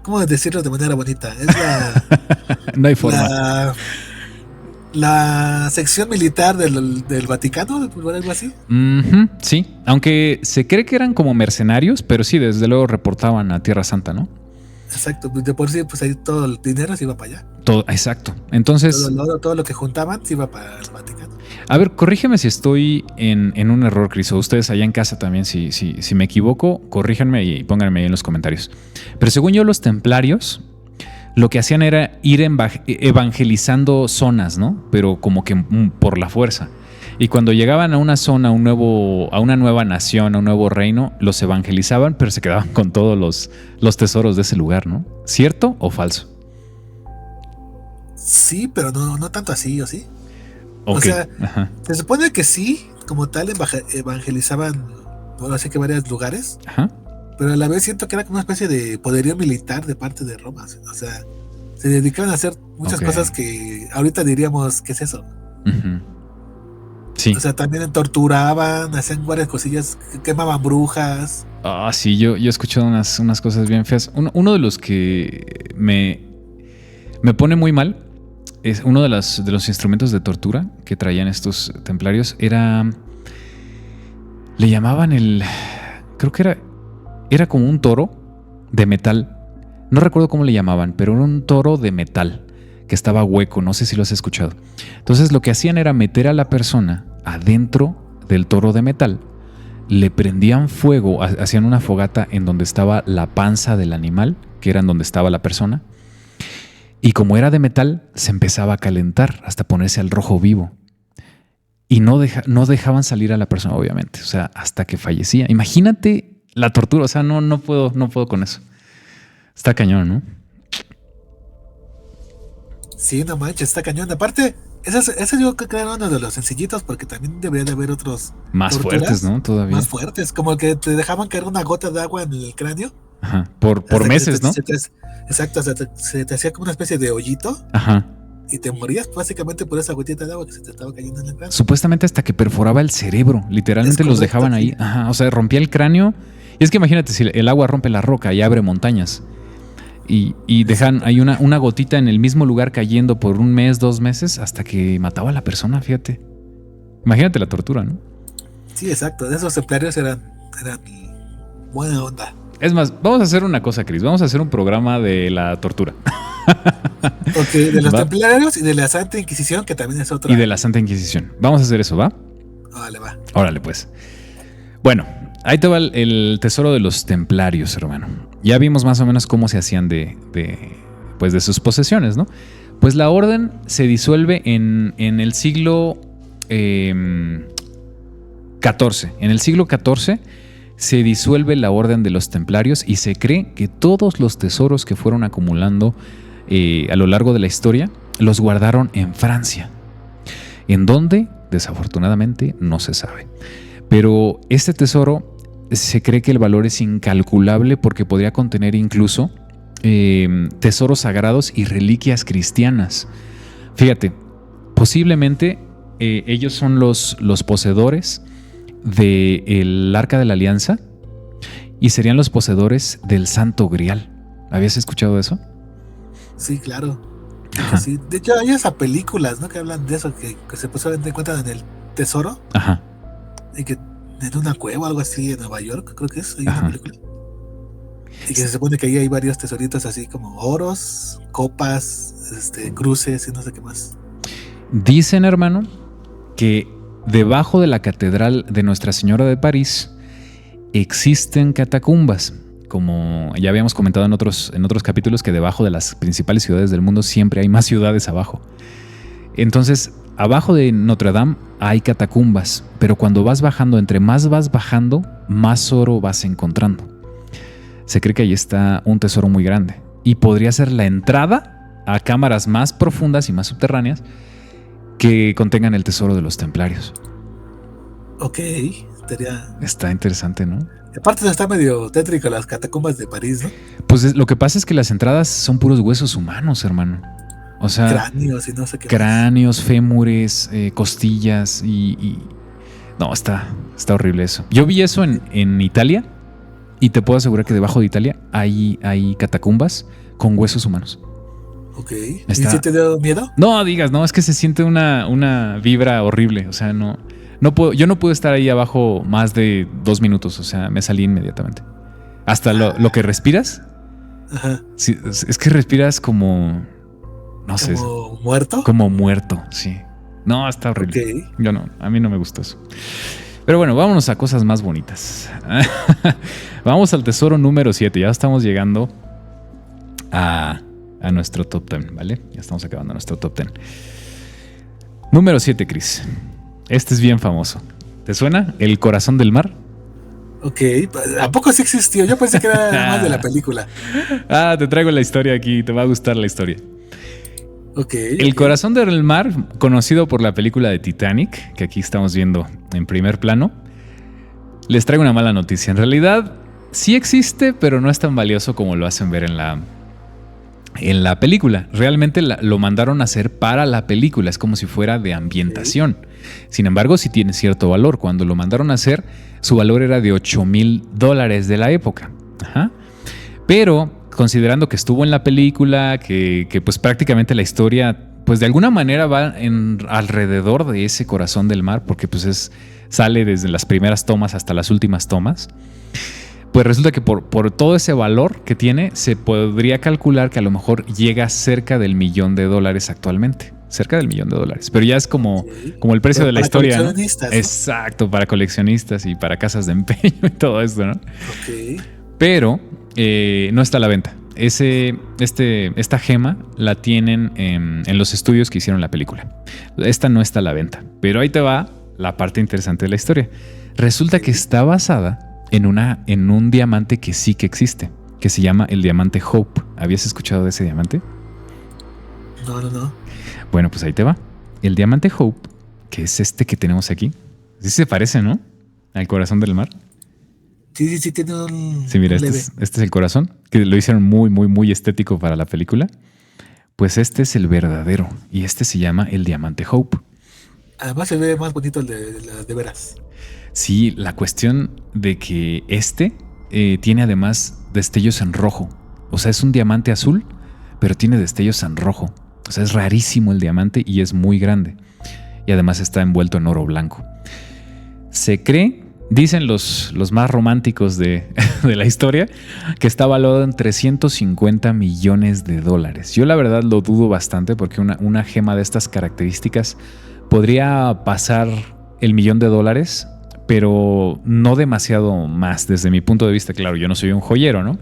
¿Cómo decirlo de manera bonita? Es la... No hay forma. La sección militar del Vaticano, algo así. Sí, aunque se cree que eran como mercenarios, pero sí, desde luego reportaban a Tierra Santa, ¿no? Exacto, de por sí, pues ahí todo el dinero se iba para allá. Exacto, entonces... Todo lo que juntaban se iba para el Vaticano. A ver, corrígeme si estoy en un error, Cris, o ustedes allá en casa también, si me equivoco, corríjanme y pónganme ahí en los comentarios. Pero según yo, los templarios... lo que hacían era ir evangelizando zonas, ¿no? Pero como que por la fuerza. Y cuando llegaban a una zona, a una nueva nación, a un nuevo reino, los evangelizaban, pero se quedaban con todos los tesoros de ese lugar, ¿no? ¿Cierto o falso? Sí, pero no tanto así, ¿o sí? Okay. O sea, se supone que sí, como tal, evangelizaban, bueno, así que varios lugares. Ajá. Pero a la vez siento que era como una especie de poderío militar de parte de Roma. O sea, se dedicaban a hacer muchas cosas que ahorita diríamos, ¿qué es eso? Sí. O sea, también torturaban, hacían varias cosillas, quemaban brujas. Ah, sí, yo he escuchado unas cosas bien feas. Uno de los que me pone muy mal es uno de los instrumentos de tortura que traían estos templarios. Le llamaban creo que era como un toro de metal. No recuerdo cómo le llamaban, pero era un toro de metal que estaba hueco. No sé si lo has escuchado. Entonces lo que hacían era meter a la persona adentro del toro de metal. Le prendían fuego, hacían una fogata en donde estaba la panza del animal, que era en donde estaba la persona. Y como era de metal, se empezaba a calentar hasta ponerse al rojo vivo. Y no dejaban salir a la persona, obviamente. O sea, hasta que fallecía. Imagínate la tortura, o sea, no puedo con eso. Está cañón, ¿no? Sí, no manches, está cañón. Aparte, ese yo creo que era uno de los sencillitos, porque también debería de haber otros más fuertes, ¿no? Todavía. Más fuertes, como que te dejaban caer una gota de agua en el cráneo. Ajá, por meses, ¿no? Exacto, se te hacía como una especie de hoyito. Ajá. Y te morías básicamente por esa gotita de agua que se te estaba cayendo en el cráneo. Supuestamente hasta que perforaba el cerebro. Literalmente los dejaban ahí. Sí. Ajá, o sea, rompía el cráneo. Y es que imagínate, si el agua rompe la roca y abre montañas. Y dejan ahí una gotita en el mismo lugar cayendo por 1 mes, 2 meses, hasta que mataba a la persona, fíjate. Imagínate la tortura, ¿no? Sí, exacto. Esos templarios eran buena onda. Es más, vamos a hacer una cosa, Chris. Vamos a hacer un programa de la tortura. Ok, de los templarios y de la Santa Inquisición, que también es otra. Y de la Santa Inquisición. Vamos a hacer eso, ¿va? Vale, va. Órale, pues. Bueno, ahí te va el tesoro de los templarios, hermano. Ya vimos más o menos cómo se hacían de sus posesiones, ¿no? Pues la orden se disuelve en el siglo XIV. En el siglo XIV se disuelve la orden de los templarios y se cree que todos los tesoros que fueron acumulando a lo largo de la historia los guardaron en Francia. ¿En dónde? Desafortunadamente no se sabe. Pero este tesoro se cree que el valor es incalculable porque podría contener incluso tesoros sagrados y reliquias cristianas. Fíjate, posiblemente ellos son los poseedores del Arca de la Alianza y serían los poseedores del Santo Grial. ¿Habías escuchado de eso? Sí, claro. Sí. De hecho, hay esas películas, ¿no? Que hablan de eso, que se posiblemente encuentran en el tesoro. Ajá. Y que en una cueva o algo así en Nueva York, creo que es. Hay una película. Y que se supone que ahí hay varios tesoritos así como oros, copas, cruces y no sé qué más. Dicen, hermano, que debajo de la Catedral de Nuestra Señora de París existen catacumbas. Como ya habíamos comentado en otros capítulos, que debajo de las principales ciudades del mundo siempre hay más ciudades abajo. Entonces, abajo de Notre Dame hay catacumbas, pero cuando vas bajando, entre más vas bajando, más oro vas encontrando. Se cree que ahí está un tesoro muy grande y podría ser la entrada a cámaras más profundas y más subterráneas que contengan el tesoro de los templarios. Ok, está interesante, ¿no? Aparte está medio tétrico las catacumbas de París, ¿no? Pues lo que pasa es que las entradas son puros huesos humanos, hermano. O sea, cráneos y no sé qué cráneos, fémures, costillas y... No, está horrible eso. Yo vi eso en Italia y te puedo asegurar que debajo de Italia hay catacumbas con huesos humanos. Ok. ¿Y si te dio miedo? No digas, no, es que se siente una vibra horrible. O sea, yo no pude estar ahí abajo más de 2 minutos. O sea, me salí inmediatamente. Hasta lo que respiras. Ajá. Sí, es que respiras como... No sé. ¿Como muerto? Como muerto, sí. No, está horrible. Okay. A mí no me gustó eso. Pero bueno, vámonos a cosas más bonitas. Vamos al tesoro número 7. Ya estamos llegando a nuestro top 10, ¿vale? Ya estamos acabando nuestro top 10. Número 7, Chris. Este es bien famoso. ¿Te suena? El corazón del mar. Ok, ¿a poco sí existió? Yo pensé que era más de la película. Te traigo la historia aquí. Te va a gustar la historia. Okay, el corazón del mar, conocido por la película de Titanic, que aquí estamos viendo en primer plano. Les traigo una mala noticia. En realidad sí existe, pero no es tan valioso como lo hacen ver en la película. Realmente lo mandaron a hacer para la película. Es como si fuera de ambientación. Sin embargo, sí tiene cierto valor. Cuando lo mandaron a hacer, su valor era de $8,000 de la época. Ajá. Pero considerando que estuvo en la película, que pues prácticamente la historia pues de alguna manera va alrededor de ese corazón del mar, porque pues sale desde las primeras tomas hasta las últimas tomas, pues resulta que por todo ese valor que tiene, se podría calcular que a lo mejor llega cerca del $1,000,000 actualmente. Cerca del $1,000,000. Pero ya es como el precio de la historia, ¿no? Exacto, para coleccionistas y para casas de empeño y todo esto, ¿no? Ok. Pero no está a la venta. Esta gema la tienen en los estudios que hicieron la película. Esta no está a la venta. Pero ahí te va la parte interesante de la historia. Resulta que está basada en un diamante que sí que existe, que se llama el diamante Hope. ¿Habías escuchado de ese diamante? No. Bueno, pues ahí te va. El diamante Hope, que es este que tenemos aquí. Sí se parece, ¿no? Al corazón del mar. Sí, tiene un... Sí, mira, este es el corazón, que lo hicieron muy, muy, muy estético para la película. Pues este es el verdadero, y este se llama el diamante Hope. Además se ve más bonito el de veras. Sí, la cuestión de que tiene además destellos en rojo. O sea, es un diamante azul, pero tiene destellos en rojo. O sea, es rarísimo el diamante y es muy grande. Y además está envuelto en oro blanco. Se cree... Dicen los más románticos de la historia que está valuado en $350 millones. Yo la verdad lo dudo bastante, porque una gema de estas características podría pasar el $1,000,000, pero no demasiado más desde mi punto de vista. Claro, yo no soy un joyero, ¿no?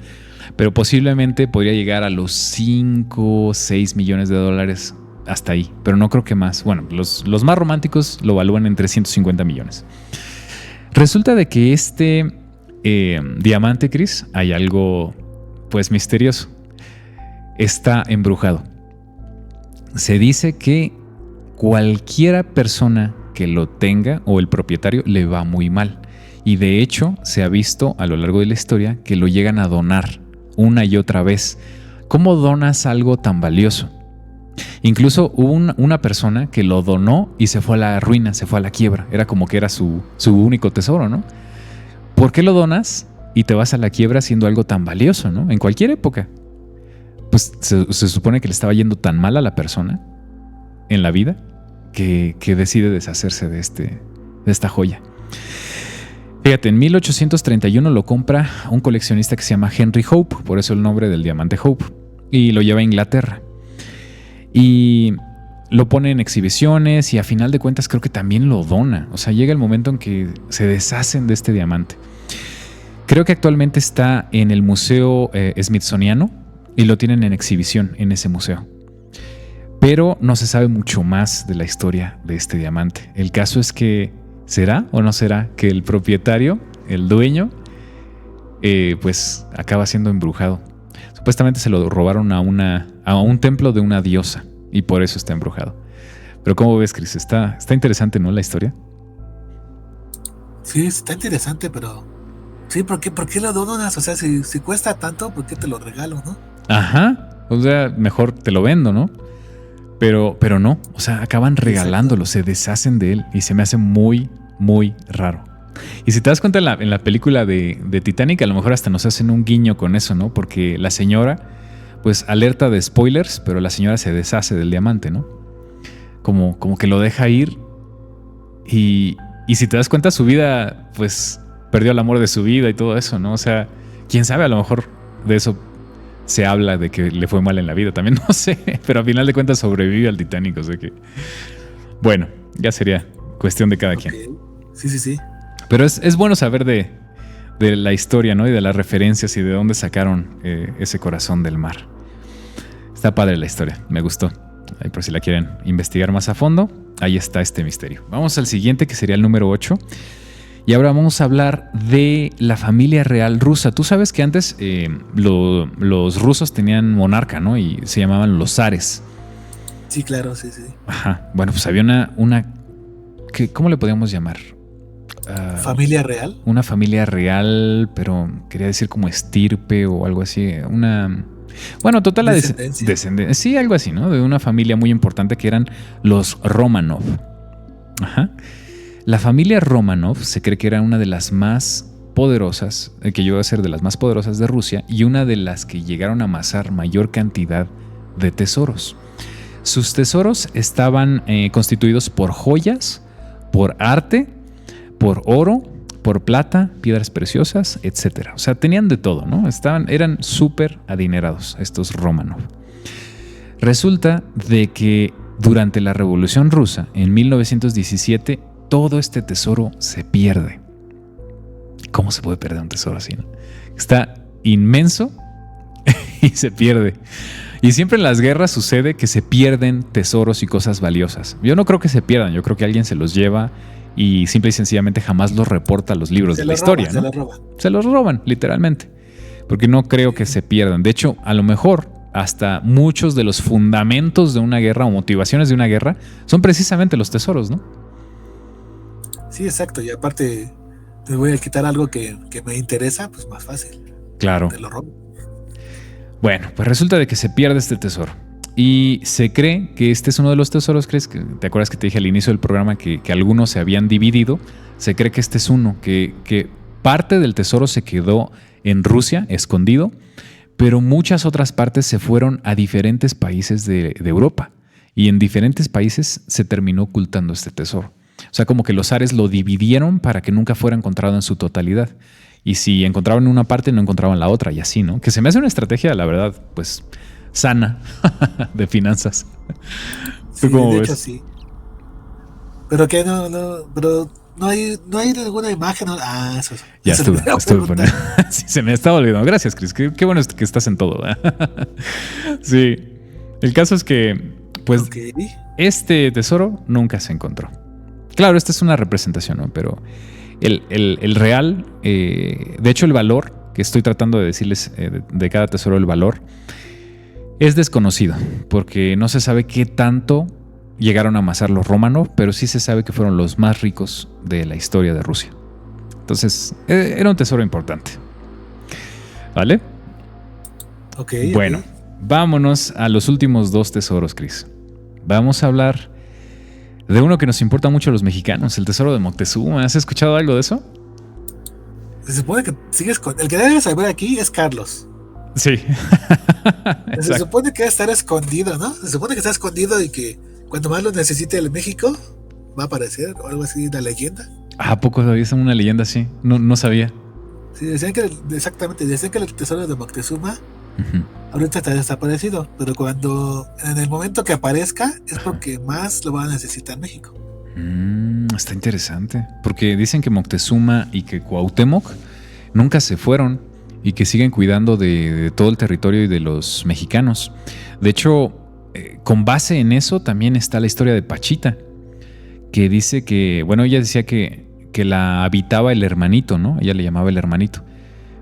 Pero posiblemente podría llegar a los 5 o 6 millones de dólares hasta ahí, pero no creo que más. Bueno, los más románticos lo valúan en 350 millones. Resulta de que este diamante, Chris, hay algo pues misterioso. Está embrujado. Se dice que cualquiera persona que lo tenga o el propietario le va muy mal. Y de hecho se ha visto a lo largo de la historia que lo llegan a donar una y otra vez. ¿Cómo donas algo tan valioso? Incluso hubo una persona que lo donó y se fue a la ruina, se fue a la quiebra. Era como que era su único tesoro, ¿no? ¿Por qué lo donas? y te vas a la quiebra siendo algo tan valioso, ¿no? En cualquier época. Pues se supone que le estaba yendo tan mal a la persona en la vida que decide deshacerse de esta joya. Fíjate, en 1831 lo compra un coleccionista que se llama Henry Hope, por eso el nombre del diamante Hope, y lo lleva a Inglaterra. Y lo pone en exhibiciones y a final de cuentas creo que también lo dona. O sea, llega el momento en que se deshacen de este diamante. Creo que actualmente está en el Museo Smithsoniano y lo tienen en exhibición en ese museo. Pero no se sabe mucho más de la historia de este diamante. El caso es que ¿será o no será que el propietario, el dueño, pues acaba siendo embrujado? Supuestamente se lo robaron a un templo de una diosa y por eso está embrujado. Pero ¿cómo ves, Chris? Está interesante, ¿no? La historia. Sí, está interesante, pero... Sí, ¿por qué lo donas? O sea, si cuesta tanto, ¿por qué te lo regalo, no? Ajá. O sea, mejor te lo vendo, ¿no? Pero no. O sea, acaban regalándolo, se deshacen de él y se me hace muy, muy raro. Y si te das cuenta en la película de Titanic, a lo mejor hasta nos hacen un guiño con eso, ¿no? Porque la señora, pues alerta de spoilers, pero la señora se deshace del diamante, ¿no? Como que lo deja ir y si te das cuenta su vida, pues perdió el amor de su vida y todo eso, ¿no? O sea, quién sabe, a lo mejor de eso se habla, de que le fue mal en la vida también, no sé, pero al final de cuentas sobrevive al Titanic, o sea que... Bueno, ya sería cuestión de cada quien. Sí. Pero es bueno saber de la historia, ¿no? Y de las referencias y de dónde sacaron ese corazón del mar. Está padre la historia, me gustó. Ahí por si la quieren investigar más a fondo, ahí está este misterio. Vamos al siguiente, que sería el número 8. Y ahora vamos a hablar de la familia real rusa. Tú sabes que antes los rusos tenían monarca, ¿no? Y se llamaban los zares. Sí, claro, sí. Ajá. Bueno, pues había una ¿cómo le podíamos llamar? ¿Familia real? Una familia real, pero quería decir como estirpe o algo así. Bueno, total, la descendencia. Sí, algo así, ¿no? De una familia muy importante que eran los Romanov. Ajá. La familia Romanov se cree que era una de las más poderosas, que llegó a ser de las más poderosas de Rusia y una de las que llegaron a amasar mayor cantidad de tesoros. Sus tesoros estaban constituidos por joyas, por arte, por oro, por plata, piedras preciosas, etc. O sea, tenían de todo, ¿no? Eran súper adinerados estos Romanov. Resulta de que durante la Revolución Rusa, en 1917, todo este tesoro se pierde. ¿Cómo se puede perder un tesoro así, no? Está inmenso y se pierde. Y siempre en las guerras sucede que se pierden tesoros y cosas valiosas. Yo no creo que se pierdan, yo creo que alguien se los lleva y simple y sencillamente jamás los reporta a los libros de la historia, ¿no? Se los roban, literalmente. Porque no creo que se pierdan. De hecho, a lo mejor hasta muchos de los fundamentos de una guerra o motivaciones de una guerra son precisamente los tesoros, ¿no? Sí, exacto. Y aparte, te voy a quitar algo que me interesa, pues más fácil. Claro. Te lo robo. Bueno, pues resulta de que se pierde este tesoro. Y se cree que este es uno de los tesoros. ¿Crees que te acuerdas que te dije al inicio del programa que algunos se habían dividido? Se cree que este es uno, que parte del tesoro se quedó en Rusia, escondido, pero muchas otras partes se fueron a diferentes países de Europa. Y en diferentes países se terminó ocultando este tesoro. O sea, como que los zares lo dividieron para que nunca fuera encontrado en su totalidad. Y si encontraban una parte, no encontraban la otra y así, ¿no? Que se me hace una estrategia, la verdad, pues sana de finanzas. ¿Tú cómo ves? Hecho, sí. Pero que pero no hay ninguna imagen. Eso. Ya estuve poniendo. Sí, se me estaba olvidando. Gracias, Chris. Qué bueno que estás en todo. Sí. El caso es que, pues, este tesoro nunca se encontró. Claro, esta es una representación, ¿no? Pero el real, de hecho el valor, que estoy tratando de decirles de cada tesoro, el valor, es desconocido, porque no se sabe qué tanto llegaron a amasar los Romanov, pero sí se sabe que fueron los más ricos de la historia de Rusia. Entonces, era un tesoro importante. ¿Vale? Ok. Bueno, vámonos a los últimos dos tesoros, Chris. Vamos a hablar de uno que nos importa mucho a los mexicanos, el tesoro de Moctezuma. ¿Has escuchado algo de eso? Se supone que sigue escondido. El que debe saber aquí es Carlos. Sí. Se supone que va a estar escondido, ¿no? Se supone que está escondido y que cuando más lo necesite el México va a aparecer o algo así, la leyenda. ¿A poco había una leyenda así? No sabía. Sí, decían que el tesoro de Moctezuma ahorita está desaparecido, pero en el momento que aparezca es porque más lo va a necesitar México. Está interesante, porque dicen que Moctezuma y que Cuauhtémoc nunca se fueron y que siguen cuidando de todo el territorio y de los mexicanos. De hecho, con base en eso también está la historia de Pachita, que dice que, bueno, ella decía que la habitaba el hermanito, ¿no? Ella le llamaba el hermanito.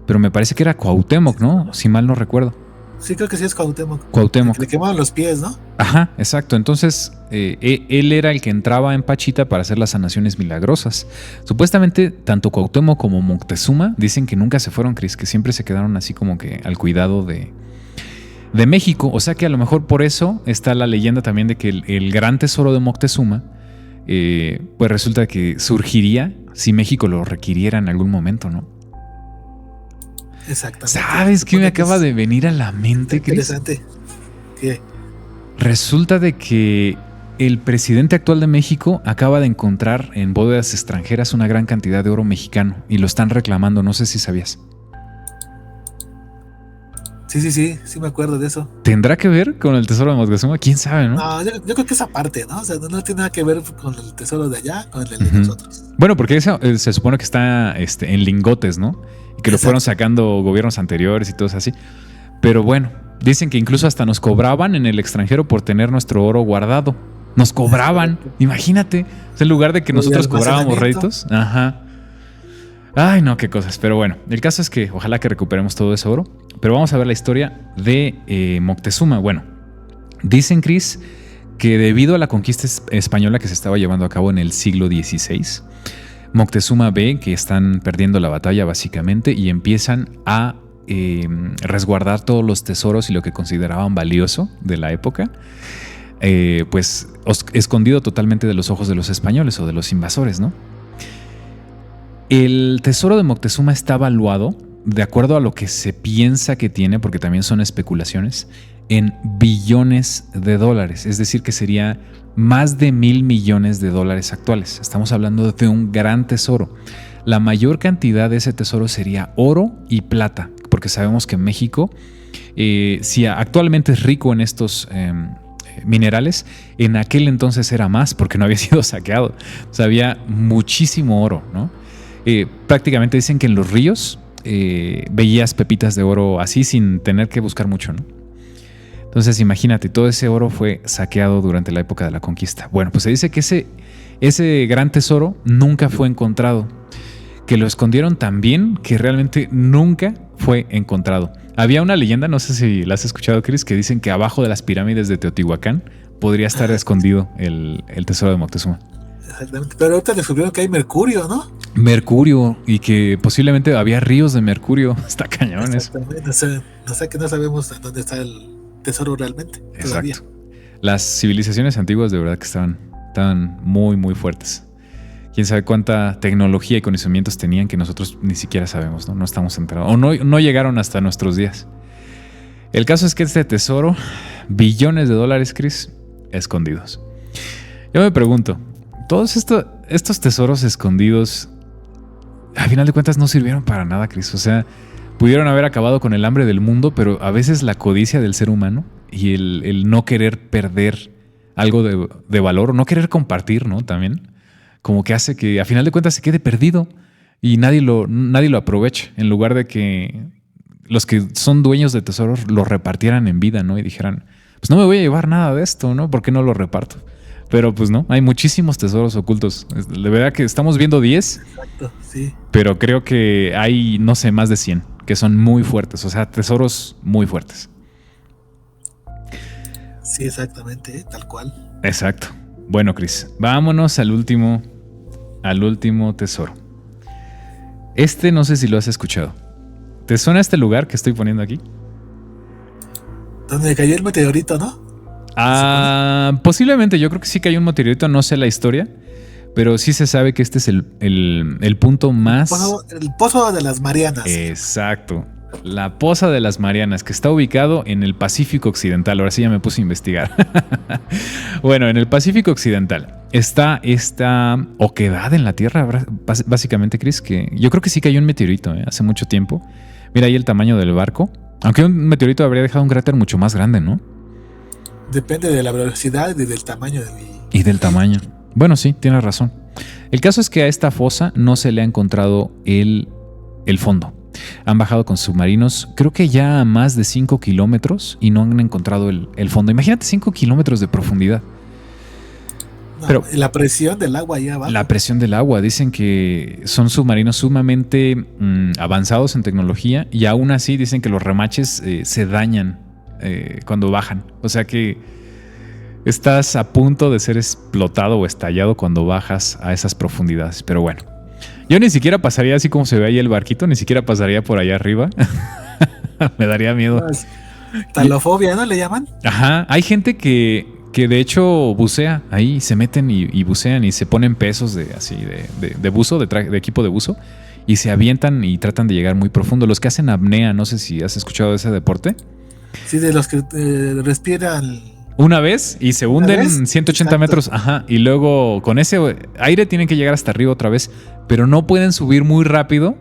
Pero me parece que era Cuauhtémoc, ¿no? Si mal no recuerdo. Sí, creo que sí es Cuauhtémoc. Cuauhtémoc. Le quemaban los pies, ¿no? Ajá, exacto. Entonces, él era el que entraba en Pachita para hacer las sanaciones milagrosas. Supuestamente, tanto Cuauhtémoc como Moctezuma dicen que nunca se fueron, Chris, que siempre se quedaron así como que al cuidado de México. O sea que a lo mejor por eso está la leyenda también de que el gran tesoro de Moctezuma, pues resulta que surgiría si México lo requiriera en algún momento, ¿no? Exactamente. ¿Sabes qué me acaba de venir a la mente, Chris? Interesante. ¿Qué? Resulta de que el presidente actual de México acaba de encontrar en bóvedas extranjeras una gran cantidad de oro mexicano y lo están reclamando, no sé si sabías. Sí me acuerdo de eso. ¿Tendrá que ver con el tesoro de Moctezuma? ¿Quién sabe, no? No, yo creo que esa parte, ¿no? O sea, no tiene nada que ver con el tesoro de allá, con el de nosotros. Bueno, porque eso, se supone que está en lingotes, ¿no? Y que lo fueron sacando gobiernos anteriores y todo eso así. Pero bueno, dicen que incluso hasta nos cobraban en el extranjero por tener nuestro oro guardado. Nos cobraban, imagínate. O sea, en lugar de que nosotros cobrábamos réditos. Ajá. Ay, no, qué cosas. Pero bueno, el caso es que ojalá que recuperemos todo ese oro. Pero vamos a ver la historia de Moctezuma. Bueno, dicen, Chris, que debido a la conquista española que se estaba llevando a cabo en el siglo XVI, Moctezuma ve que están perdiendo la batalla básicamente y empiezan a resguardar todos los tesoros y lo que consideraban valioso de la época, pues escondido totalmente de los ojos de los españoles o de los invasores, ¿no? El tesoro de Moctezuma está valuado, de acuerdo a lo que se piensa que tiene, porque también son especulaciones, en billones de dólares. Es decir, que sería más de 1,000 millones de dólares actuales. Estamos hablando de un gran tesoro. La mayor cantidad de ese tesoro sería oro y plata, porque sabemos que México, si actualmente es rico en estos minerales, en aquel entonces era más, porque no había sido saqueado. O sea, había muchísimo oro, ¿no? Prácticamente dicen que en los ríos veías pepitas de oro así sin tener que buscar mucho, ¿no? Entonces imagínate, todo ese oro fue saqueado durante la época de la conquista. Bueno, pues se dice que ese gran tesoro nunca fue encontrado, que lo escondieron tan bien que realmente nunca fue encontrado. Había una leyenda, no sé si la has escuchado, Chris, que dicen que abajo de las pirámides de Teotihuacán podría estar escondido el tesoro de Moctezuma. Exactamente, pero ahorita descubrieron que hay mercurio, ¿no? Mercurio, y que posiblemente había ríos de mercurio. Está cañón eso. No sabemos dónde está el tesoro realmente. Exacto. Todavía. Las civilizaciones antiguas de verdad que estaban muy, muy fuertes. Quién sabe cuánta tecnología y conocimientos tenían que nosotros ni siquiera sabemos, ¿no? No estamos enterados. O no llegaron hasta nuestros días. El caso es que este tesoro, billones de dólares, Chris, escondidos. Yo me pregunto, todos estos tesoros escondidos, a final de cuentas no sirvieron para nada, Chris. O sea, pudieron haber acabado con el hambre del mundo, pero a veces la codicia del ser humano y el no querer perder algo de valor, o no querer compartir, ¿no? También, como que hace que a final de cuentas se quede perdido y nadie lo aproveche, en lugar de que los que son dueños de tesoros lo repartieran en vida, ¿no? Y dijeran, pues no me voy a llevar nada de esto, ¿no? ¿Por qué no lo reparto? Pero pues no, hay muchísimos tesoros ocultos. De verdad que estamos viendo 10. Exacto, sí. Pero creo que hay, no sé, más de 100 que son muy fuertes. O sea, tesoros muy fuertes. Sí, exactamente, tal cual. Exacto. Bueno, Chris, vámonos al último tesoro. Este no sé si lo has escuchado. ¿Te suena este lugar que estoy poniendo aquí? Donde cayó el meteorito, ¿no? Posiblemente, yo creo que sí cayó un meteorito, no sé la historia, pero sí se sabe que este es el punto más... El Pozo de las Marianas. Exacto. La Poza de las Marianas, que está ubicado en el Pacífico Occidental. Ahora sí ya me puse a investigar. Bueno, en el Pacífico Occidental está esta oquedad en la Tierra, básicamente, Chris, que yo creo que sí cayó un meteorito hace mucho tiempo. Mira ahí el tamaño del barco. Aunque un meteorito habría dejado un cráter mucho más grande, ¿no? Depende de la velocidad y del tamaño. Y del tamaño. Bueno, sí, tienes razón. El caso es que a esta fosa no se le ha encontrado el fondo. Han bajado con submarinos, creo que ya a más de 5 kilómetros y no han encontrado el fondo. Imagínate 5 kilómetros de profundidad. No, pero la presión del agua ahí abajo. La presión del agua. Dicen que son submarinos sumamente avanzados en tecnología y aún así dicen que los remaches se dañan cuando bajan. O sea que estás a punto de ser explotado o estallado cuando bajas a esas profundidades. Pero bueno. Yo ni siquiera pasaría así como se ve ahí el barquito, ni siquiera pasaría por allá arriba. Me daría miedo. Talofobia, ¿no le llaman? Ajá, hay gente que de hecho bucea ahí, se meten y bucean y se ponen pesos de buzo, de equipo de buzo, y se avientan y tratan de llegar muy profundo. Los que hacen apnea, no sé si has escuchado de ese deporte. Sí, de los que respiran... Una vez y se hunden 180 metros, ajá, y luego con ese aire tienen que llegar hasta arriba otra vez, pero no pueden subir muy rápido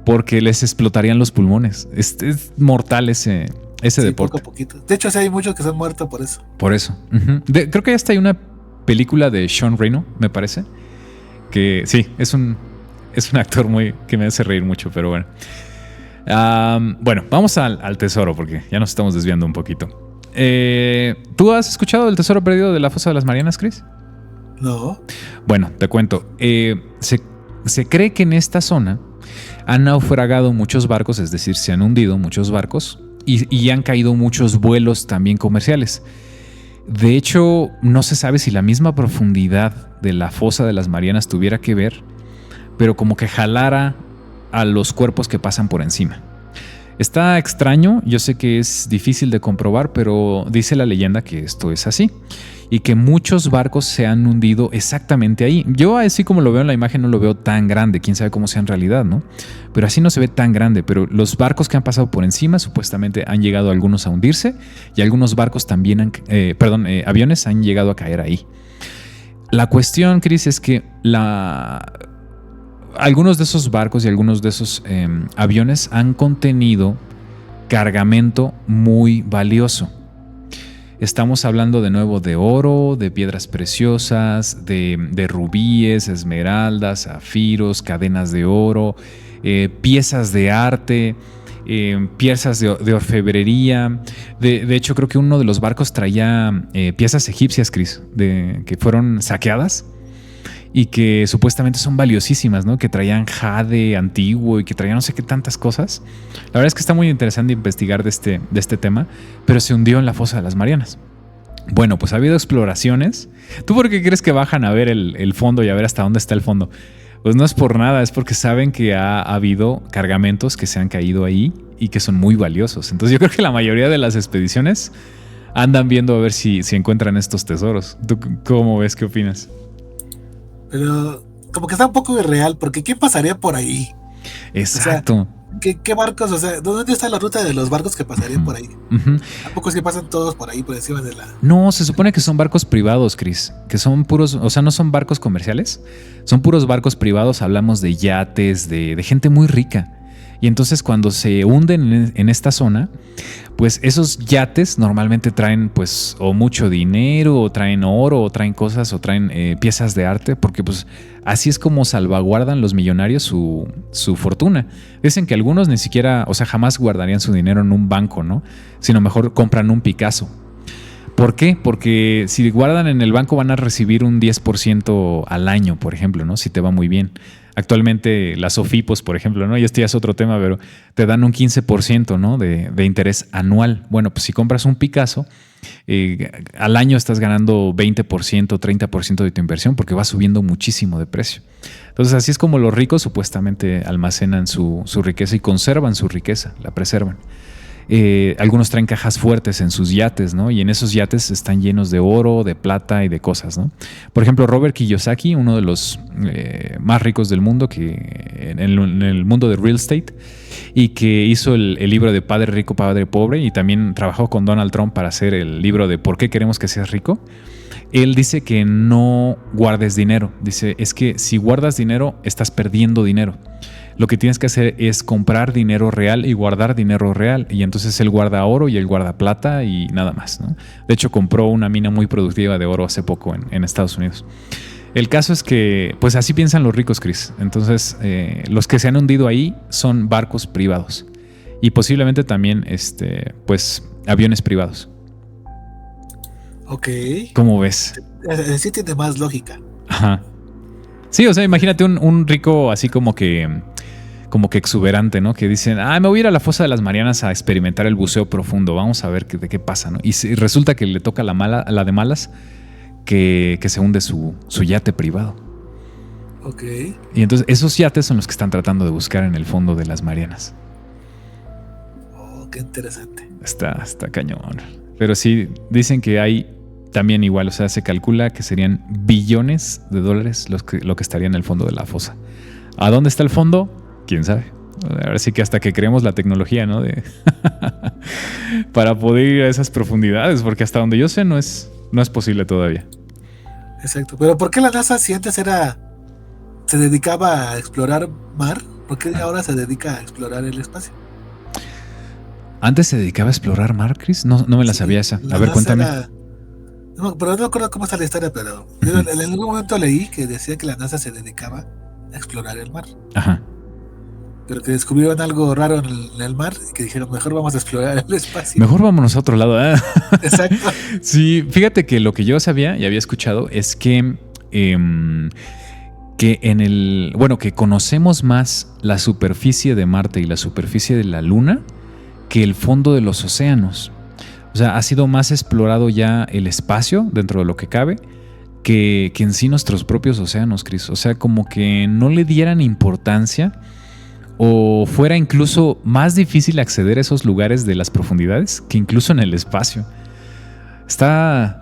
porque les explotarían los pulmones. Es mortal ese deporte. Poco a poquito. De hecho, sí hay muchos que se han muerto por eso. Por eso. Creo que ya está hay una película de Sean Reno, me parece, que sí, es un actor que me hace reír mucho, pero bueno. Bueno, vamos al tesoro porque ya nos estamos desviando un poquito. ¿Tú has escuchado del tesoro perdido de la Fosa de las Marianas, Chris? No. Bueno, te cuento. Se cree que en esta zona han naufragado muchos barcos, es decir, se han hundido muchos barcos y han caído muchos vuelos también comerciales. De hecho, no se sabe si la misma profundidad de la Fosa de las Marianas tuviera que ver, pero como que jalara a los cuerpos que pasan por encima. Está extraño, yo sé que es difícil de comprobar, pero dice la leyenda que esto es así y que muchos barcos se han hundido exactamente ahí. Yo así como lo veo en la imagen no lo veo tan grande, quién sabe cómo sea en realidad, ¿no? Pero así no se ve tan grande, pero los barcos que han pasado por encima supuestamente han llegado algunos a hundirse y algunos barcos también aviones han llegado a caer ahí. La cuestión, Chris, es que algunos de esos barcos y algunos de esos aviones han contenido cargamento muy valioso. Estamos hablando de nuevo de oro, de piedras preciosas, de rubíes, esmeraldas, zafiros, cadenas de oro, piezas de arte, piezas de orfebrería. De hecho, creo que uno de los barcos traía piezas egipcias, Chris, que fueron saqueadas y que supuestamente son valiosísimas, ¿no? Que traían jade antiguo y que traían no sé qué tantas cosas. La verdad es que está muy interesante investigar de este tema, pero se hundió en la Fosa de las Marianas. Bueno, pues ha habido exploraciones. ¿Tú por qué crees que bajan a ver el fondo y a ver hasta dónde está el fondo? Pues no es por nada, es porque saben que ha habido cargamentos que se han caído ahí y que son muy valiosos. Entonces yo creo que la mayoría de las expediciones andan viendo a ver si encuentran estos tesoros. ¿Tú cómo ves? ¿Qué opinas? Pero como que está un poco irreal, porque ¿quién pasaría por ahí? Exacto. O sea, ¿qué barcos? O sea, ¿dónde está la ruta de los barcos que pasarían por ahí? ¿A poco es que pasan todos por ahí, por encima de la...? No, se supone que son barcos privados, Chris, que son puros, o sea, no son barcos comerciales, son puros barcos privados, hablamos de yates, de gente muy rica. Y entonces cuando se hunden en esta zona, pues esos yates normalmente traen pues o mucho dinero, o traen oro, o traen cosas, o traen piezas de arte, porque pues así es como salvaguardan los millonarios su fortuna. Dicen que algunos ni siquiera, o sea, jamás guardarían su dinero en un banco, ¿no? Sino mejor compran un Picasso. ¿Por qué? Porque si guardan en el banco van a recibir un 10% al año, por ejemplo, ¿no? Si te va muy bien. Actualmente las Sofipos, por ejemplo, ¿no? Y este ya es otro tema, pero te dan un 15%, ¿no? de interés anual. Bueno, pues si compras un Picasso, al año estás ganando 20%, 30% de tu inversión porque va subiendo muchísimo de precio. Entonces así es como los ricos supuestamente almacenan su riqueza y conservan su riqueza, la preservan. Algunos traen cajas fuertes en sus yates, ¿no? Y en esos yates están llenos de oro, de plata y de cosas, ¿no? Por ejemplo, Robert Kiyosaki, uno de los más ricos del mundo, que en el mundo de real estate, y que hizo el libro de Padre Rico, Padre Pobre, y también trabajó con Donald Trump para hacer el libro de ¿Por qué queremos que seas rico? Él dice que no guardes dinero. Dice, es que si guardas dinero, estás perdiendo dinero. Lo que tienes que hacer es comprar dinero real y guardar dinero real. Y entonces él guarda oro y él guarda plata y nada más, ¿no? De hecho, compró una mina muy productiva de oro hace poco en Estados Unidos. El caso es que, pues así piensan los ricos, Chris. Entonces, los que se han hundido ahí son barcos privados. Y posiblemente también, pues, aviones privados. Ok. ¿Cómo ves? Sí tiene más lógica. Ajá. Sí, o sea, imagínate un rico así como que exuberante, ¿no? Que dicen, me voy a ir a la fosa de las Marianas a experimentar el buceo profundo, vamos a ver de qué pasa, ¿no? Y resulta que le toca la de malas que se hunde su yate privado. Ok. Y entonces esos yates son los que están tratando de buscar en el fondo de las Marianas. Oh, qué interesante. Está cañón. Pero sí, dicen que hay también igual, o sea, se calcula que serían billones de dólares lo que estaría en el fondo de la fosa. ¿A dónde está el fondo? ¿Quién sabe? Ahora sí que hasta que creemos la tecnología, ¿no? Para poder ir a esas profundidades, porque hasta donde yo sé no es posible todavía. Exacto. Pero ¿por qué la NASA si antes se dedicaba a explorar mar? ¿Por qué ahora se dedica a explorar el espacio? ¿Antes se dedicaba a explorar mar, Chris? No me la sabía esa. A ver, cuéntame. Pero no me acuerdo cómo está la historia, pero yo en algún momento leí que decía que la NASA se dedicaba a explorar el mar. Ajá. Pero que descubrieron algo raro en el mar y que dijeron, mejor vamos a explorar el espacio. Mejor vámonos a otro lado. Exacto. Sí, fíjate que lo que yo sabía y había escuchado es que que conocemos más la superficie de Marte y la superficie de la Luna que el fondo de los océanos. O sea, ha sido más explorado ya el espacio dentro de lo que cabe que en sí nuestros propios océanos, Chris. O sea, como que no le dieran importancia o fuera incluso más difícil acceder a esos lugares de las profundidades que incluso en el espacio. Está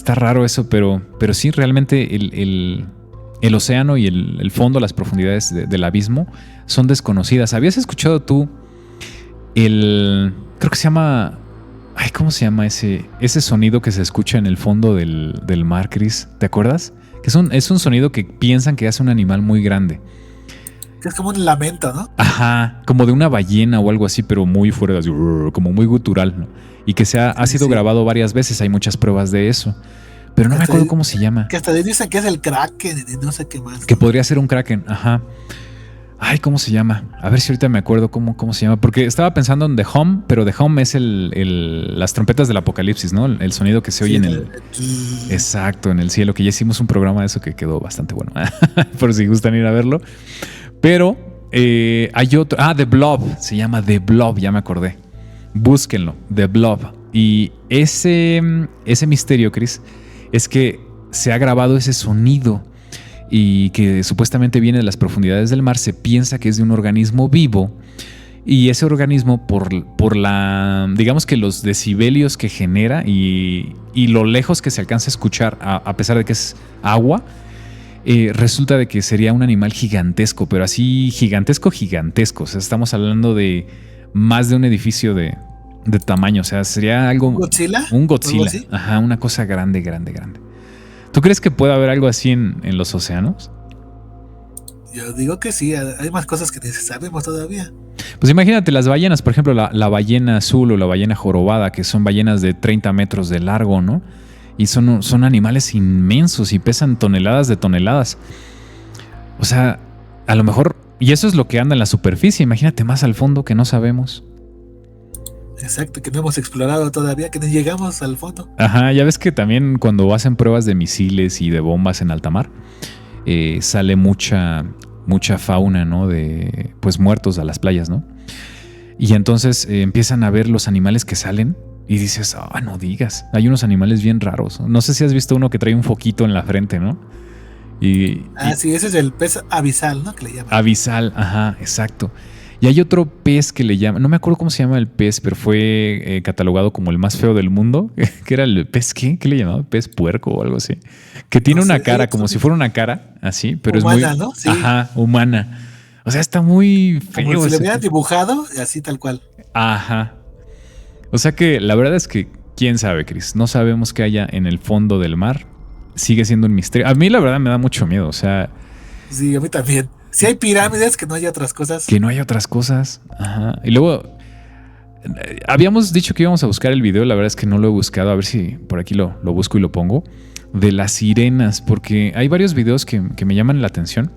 raro eso, pero sí, realmente el océano y el fondo, las profundidades del abismo son desconocidas. ¿Habías escuchado tú creo que se llama... ¿cómo se llama ese sonido que se escucha en el fondo del mar, Chris? ¿Te acuerdas? Que es un sonido que piensan que hace un animal muy grande. Es como un lamento, ¿no? Ajá, como de una ballena o algo así, pero muy fuera, así, como muy gutural, ¿no? Y que ha sido grabado varias veces, hay muchas pruebas de eso. Pero no me acuerdo cómo se llama. Que hasta dicen que es el kraken y no sé qué más, ¿no? Que podría ser un kraken, ajá. ¿Cómo se llama? A ver si ahorita me acuerdo cómo se llama. Porque estaba pensando en The Hum, pero The Hum es las trompetas del apocalipsis, ¿no? El sonido que se oye en el... Exacto, en el cielo, que ya hicimos un programa de eso que quedó bastante bueno. Por si gustan ir a verlo. Pero hay otro... The Blob. Se llama The Blob, ya me acordé. Búsquenlo, The Blob. Y ese misterio, Chris, es que se ha grabado ese sonido y que supuestamente viene de las profundidades del mar. Se piensa que es de un organismo vivo y ese organismo por digamos que los decibelios que genera y lo lejos que se alcanza a escuchar a pesar de que es agua, resulta de que sería un animal gigantesco, pero así gigantesco. O sea, estamos hablando de más de un edificio de tamaño. O sea, sería algo... ¿Godzilla? Un Godzilla. Ajá, una cosa grande. ¿Tú crees que puede haber algo así en los océanos? Yo digo que sí, hay más cosas que ni sabemos todavía. Pues imagínate las ballenas, por ejemplo, la ballena azul o la ballena jorobada, que son ballenas de 30 metros de largo, ¿no? Y son animales inmensos y pesan toneladas de toneladas. O sea, a lo mejor... Y eso es lo que anda en la superficie. Imagínate más al fondo que no sabemos. Exacto, que no hemos explorado todavía, que no llegamos al fondo. Ajá, ya ves que también cuando hacen pruebas de misiles y de bombas en alta mar, sale mucha fauna, ¿no? De pues muertos a las playas, ¿no? Y entonces empiezan a ver los animales que salen y dices, no digas, hay unos animales bien raros. No sé si has visto uno que trae un foquito en la frente, ¿no? Sí, ese es el pez abisal, ¿no? Que le llaman. Abisal, ajá, exacto. Y hay otro pez que le llaman, no me acuerdo cómo se llama el pez, pero fue catalogado como el más feo del mundo, que era el pez, ¿qué le llamaban? Pez puerco o algo así. Que tiene una cara, como si fuera una cara, así, pero humana, es muy... ¿no? Sí. Ajá, humana. O sea, está muy feo. Como si le hubieran dibujado, así tal cual. Ajá. O sea que la verdad es que, quién sabe, Chris, no sabemos qué haya en el fondo del mar. Sigue siendo un misterio. A mí la verdad me da mucho miedo, o sea... Sí, a mí también. Si hay pirámides, que no haya otras cosas. Que no haya otras cosas. Ajá. Y luego, habíamos dicho que íbamos a buscar el video, la verdad es que no lo he buscado, a ver si por aquí lo busco y lo pongo, de las sirenas, porque hay varios videos que me llaman la atención.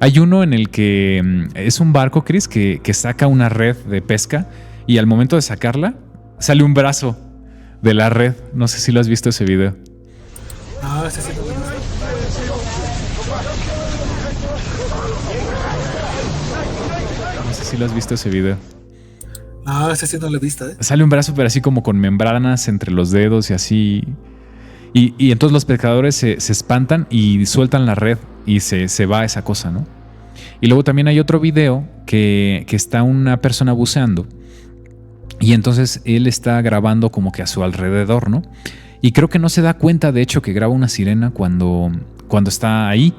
Hay uno en el que es un barco, Chris, que saca una red de pesca y al momento de sacarla, sale un brazo de la red. No sé si lo has visto ese video. No, ese sí no lo he visto. No sé si lo has visto ese video. No, ese sí no lo he visto, Sale un brazo, pero así como con membranas entre los dedos y así. Y entonces los pescadores se espantan y sueltan la red y se va esa cosa, ¿no? Y luego también hay otro video que está una persona buceando y entonces él está grabando como que a su alrededor, ¿no? Y creo que no se da cuenta, de hecho, que graba una sirena cuando está ahí.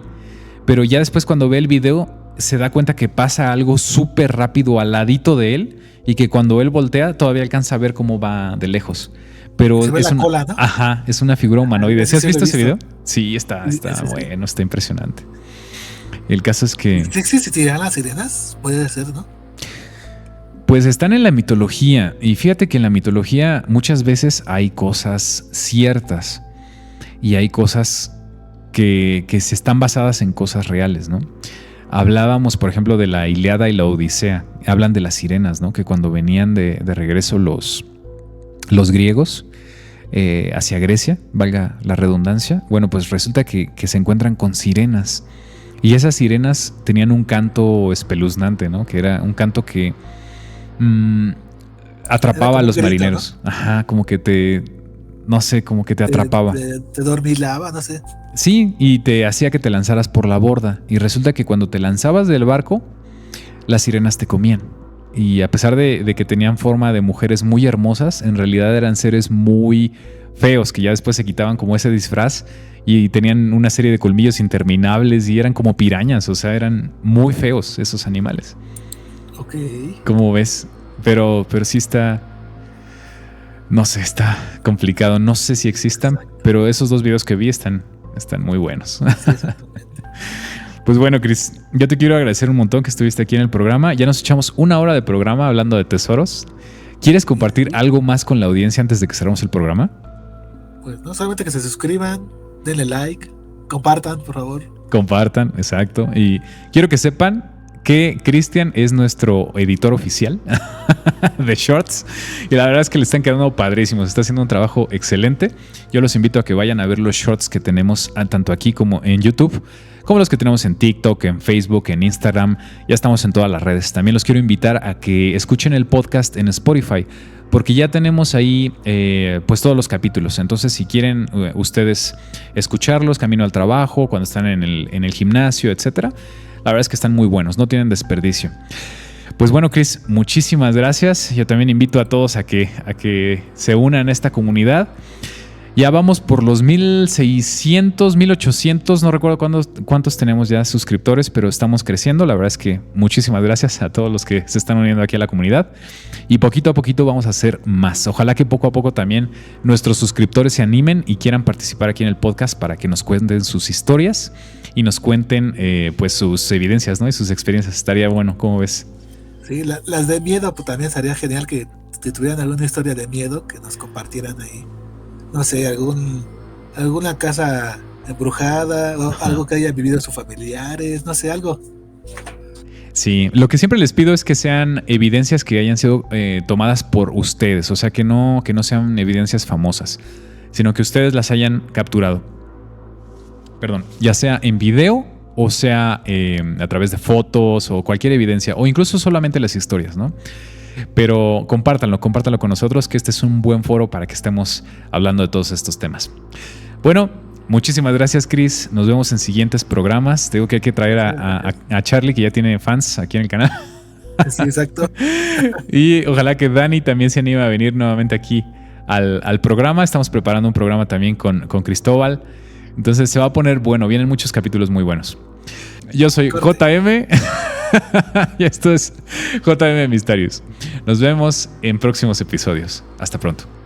Pero ya después cuando ve el video se da cuenta que pasa algo súper rápido al ladito de él y que cuando él voltea todavía alcanza a ver cómo va de lejos. Pero se ve la cola, ¿no? Ajá, es una figura humanoide. ¿Sí has visto ese video? Sí, está bueno, está impresionante. El caso es que... ¿Sí existirán las sirenas? Puede ser, ¿no? Pues están en la mitología. Y fíjate que en la mitología muchas veces hay cosas ciertas y hay cosas que se están basadas en cosas reales, ¿no? Hablábamos, por ejemplo, de la Ilíada y la Odisea. Hablan de las sirenas, ¿no? Que cuando venían de regreso los griegos hacia Grecia, valga la redundancia, bueno, pues resulta que se encuentran con sirenas. Y esas sirenas tenían un canto espeluznante, ¿no? Que era un canto que atrapaba a los grito, marineros. ¿No? Ajá, como que te atrapaba. Te dormilaba, no sé. Sí, y te hacía que te lanzaras por la borda. Y resulta que cuando te lanzabas del barco, las sirenas te comían. Y a pesar de que tenían forma de mujeres muy hermosas, en realidad eran seres muy feos, que ya después se quitaban como ese disfraz y tenían una serie de colmillos interminables y eran como pirañas, o sea, eran muy feos esos animales. Ok. ¿Cómo ves? Pero sí está... No sé, está complicado. No sé si existan, pero esos dos videos que vi están muy buenos. Sí, pues bueno, Chris, yo te quiero agradecer un montón que estuviste aquí en el programa. Ya nos echamos 1 hora de programa hablando de tesoros. ¿Quieres compartir algo más con la audiencia antes de que cerramos el programa? Pues no solamente que se suscriban, denle like, compartan, por favor. Compartan, exacto. Y quiero que sepan que Cristian es nuestro editor oficial de shorts y la verdad es que le están quedando padrísimos, está haciendo un trabajo excelente. Yo los invito a que vayan a ver los shorts que tenemos tanto aquí como en YouTube, como los que tenemos en TikTok, en Facebook, en Instagram. Ya estamos en todas las redes. También los quiero invitar a que escuchen el podcast en Spotify, porque ya tenemos ahí pues todos los capítulos. Entonces, si quieren ustedes escucharlos camino al trabajo, cuando están en el gimnasio, etcétera, la verdad es que están muy buenos, no tienen desperdicio. Pues bueno, Chris, muchísimas gracias. Yo también invito a todos a que se unan a esta comunidad. Ya vamos por los 1600, 1800, no recuerdo cuántos tenemos ya suscriptores, pero estamos creciendo. La verdad es que muchísimas gracias a todos los que se están uniendo aquí a la comunidad. Y poquito a poquito vamos a hacer más. Ojalá que poco a poco también nuestros suscriptores se animen y quieran participar aquí en el podcast para que nos cuenten sus historias y nos cuenten pues sus evidencias, ¿no? Y sus experiencias. Estaría bueno, ¿cómo ves? Sí, las de miedo, pues también sería genial que tuvieran alguna historia de miedo que nos compartieran ahí. No sé, alguna casa embrujada o algo que hayan vivido sus familiares, no sé, algo. Sí, lo que siempre les pido es que sean evidencias que hayan sido tomadas por ustedes, o sea, que no sean evidencias famosas, sino que ustedes las hayan capturado. Perdón, ya sea en video o sea a través de fotos o cualquier evidencia, o incluso solamente las historias, ¿no? Pero compártanlo con nosotros, que este es un buen foro para que estemos hablando de todos estos temas. Bueno, muchísimas gracias, Chris. Nos vemos en siguientes programas. Te digo que hay que traer a Charlie, que ya tiene fans aquí en el canal. Sí, exacto. Y ojalá que Dani también se anime a venir nuevamente aquí al programa. Estamos preparando un programa también con Cristóbal. Entonces se va a poner bueno. Vienen muchos capítulos muy buenos. Yo soy JM y esto es JM Mysterious. Nos vemos en próximos episodios. Hasta pronto.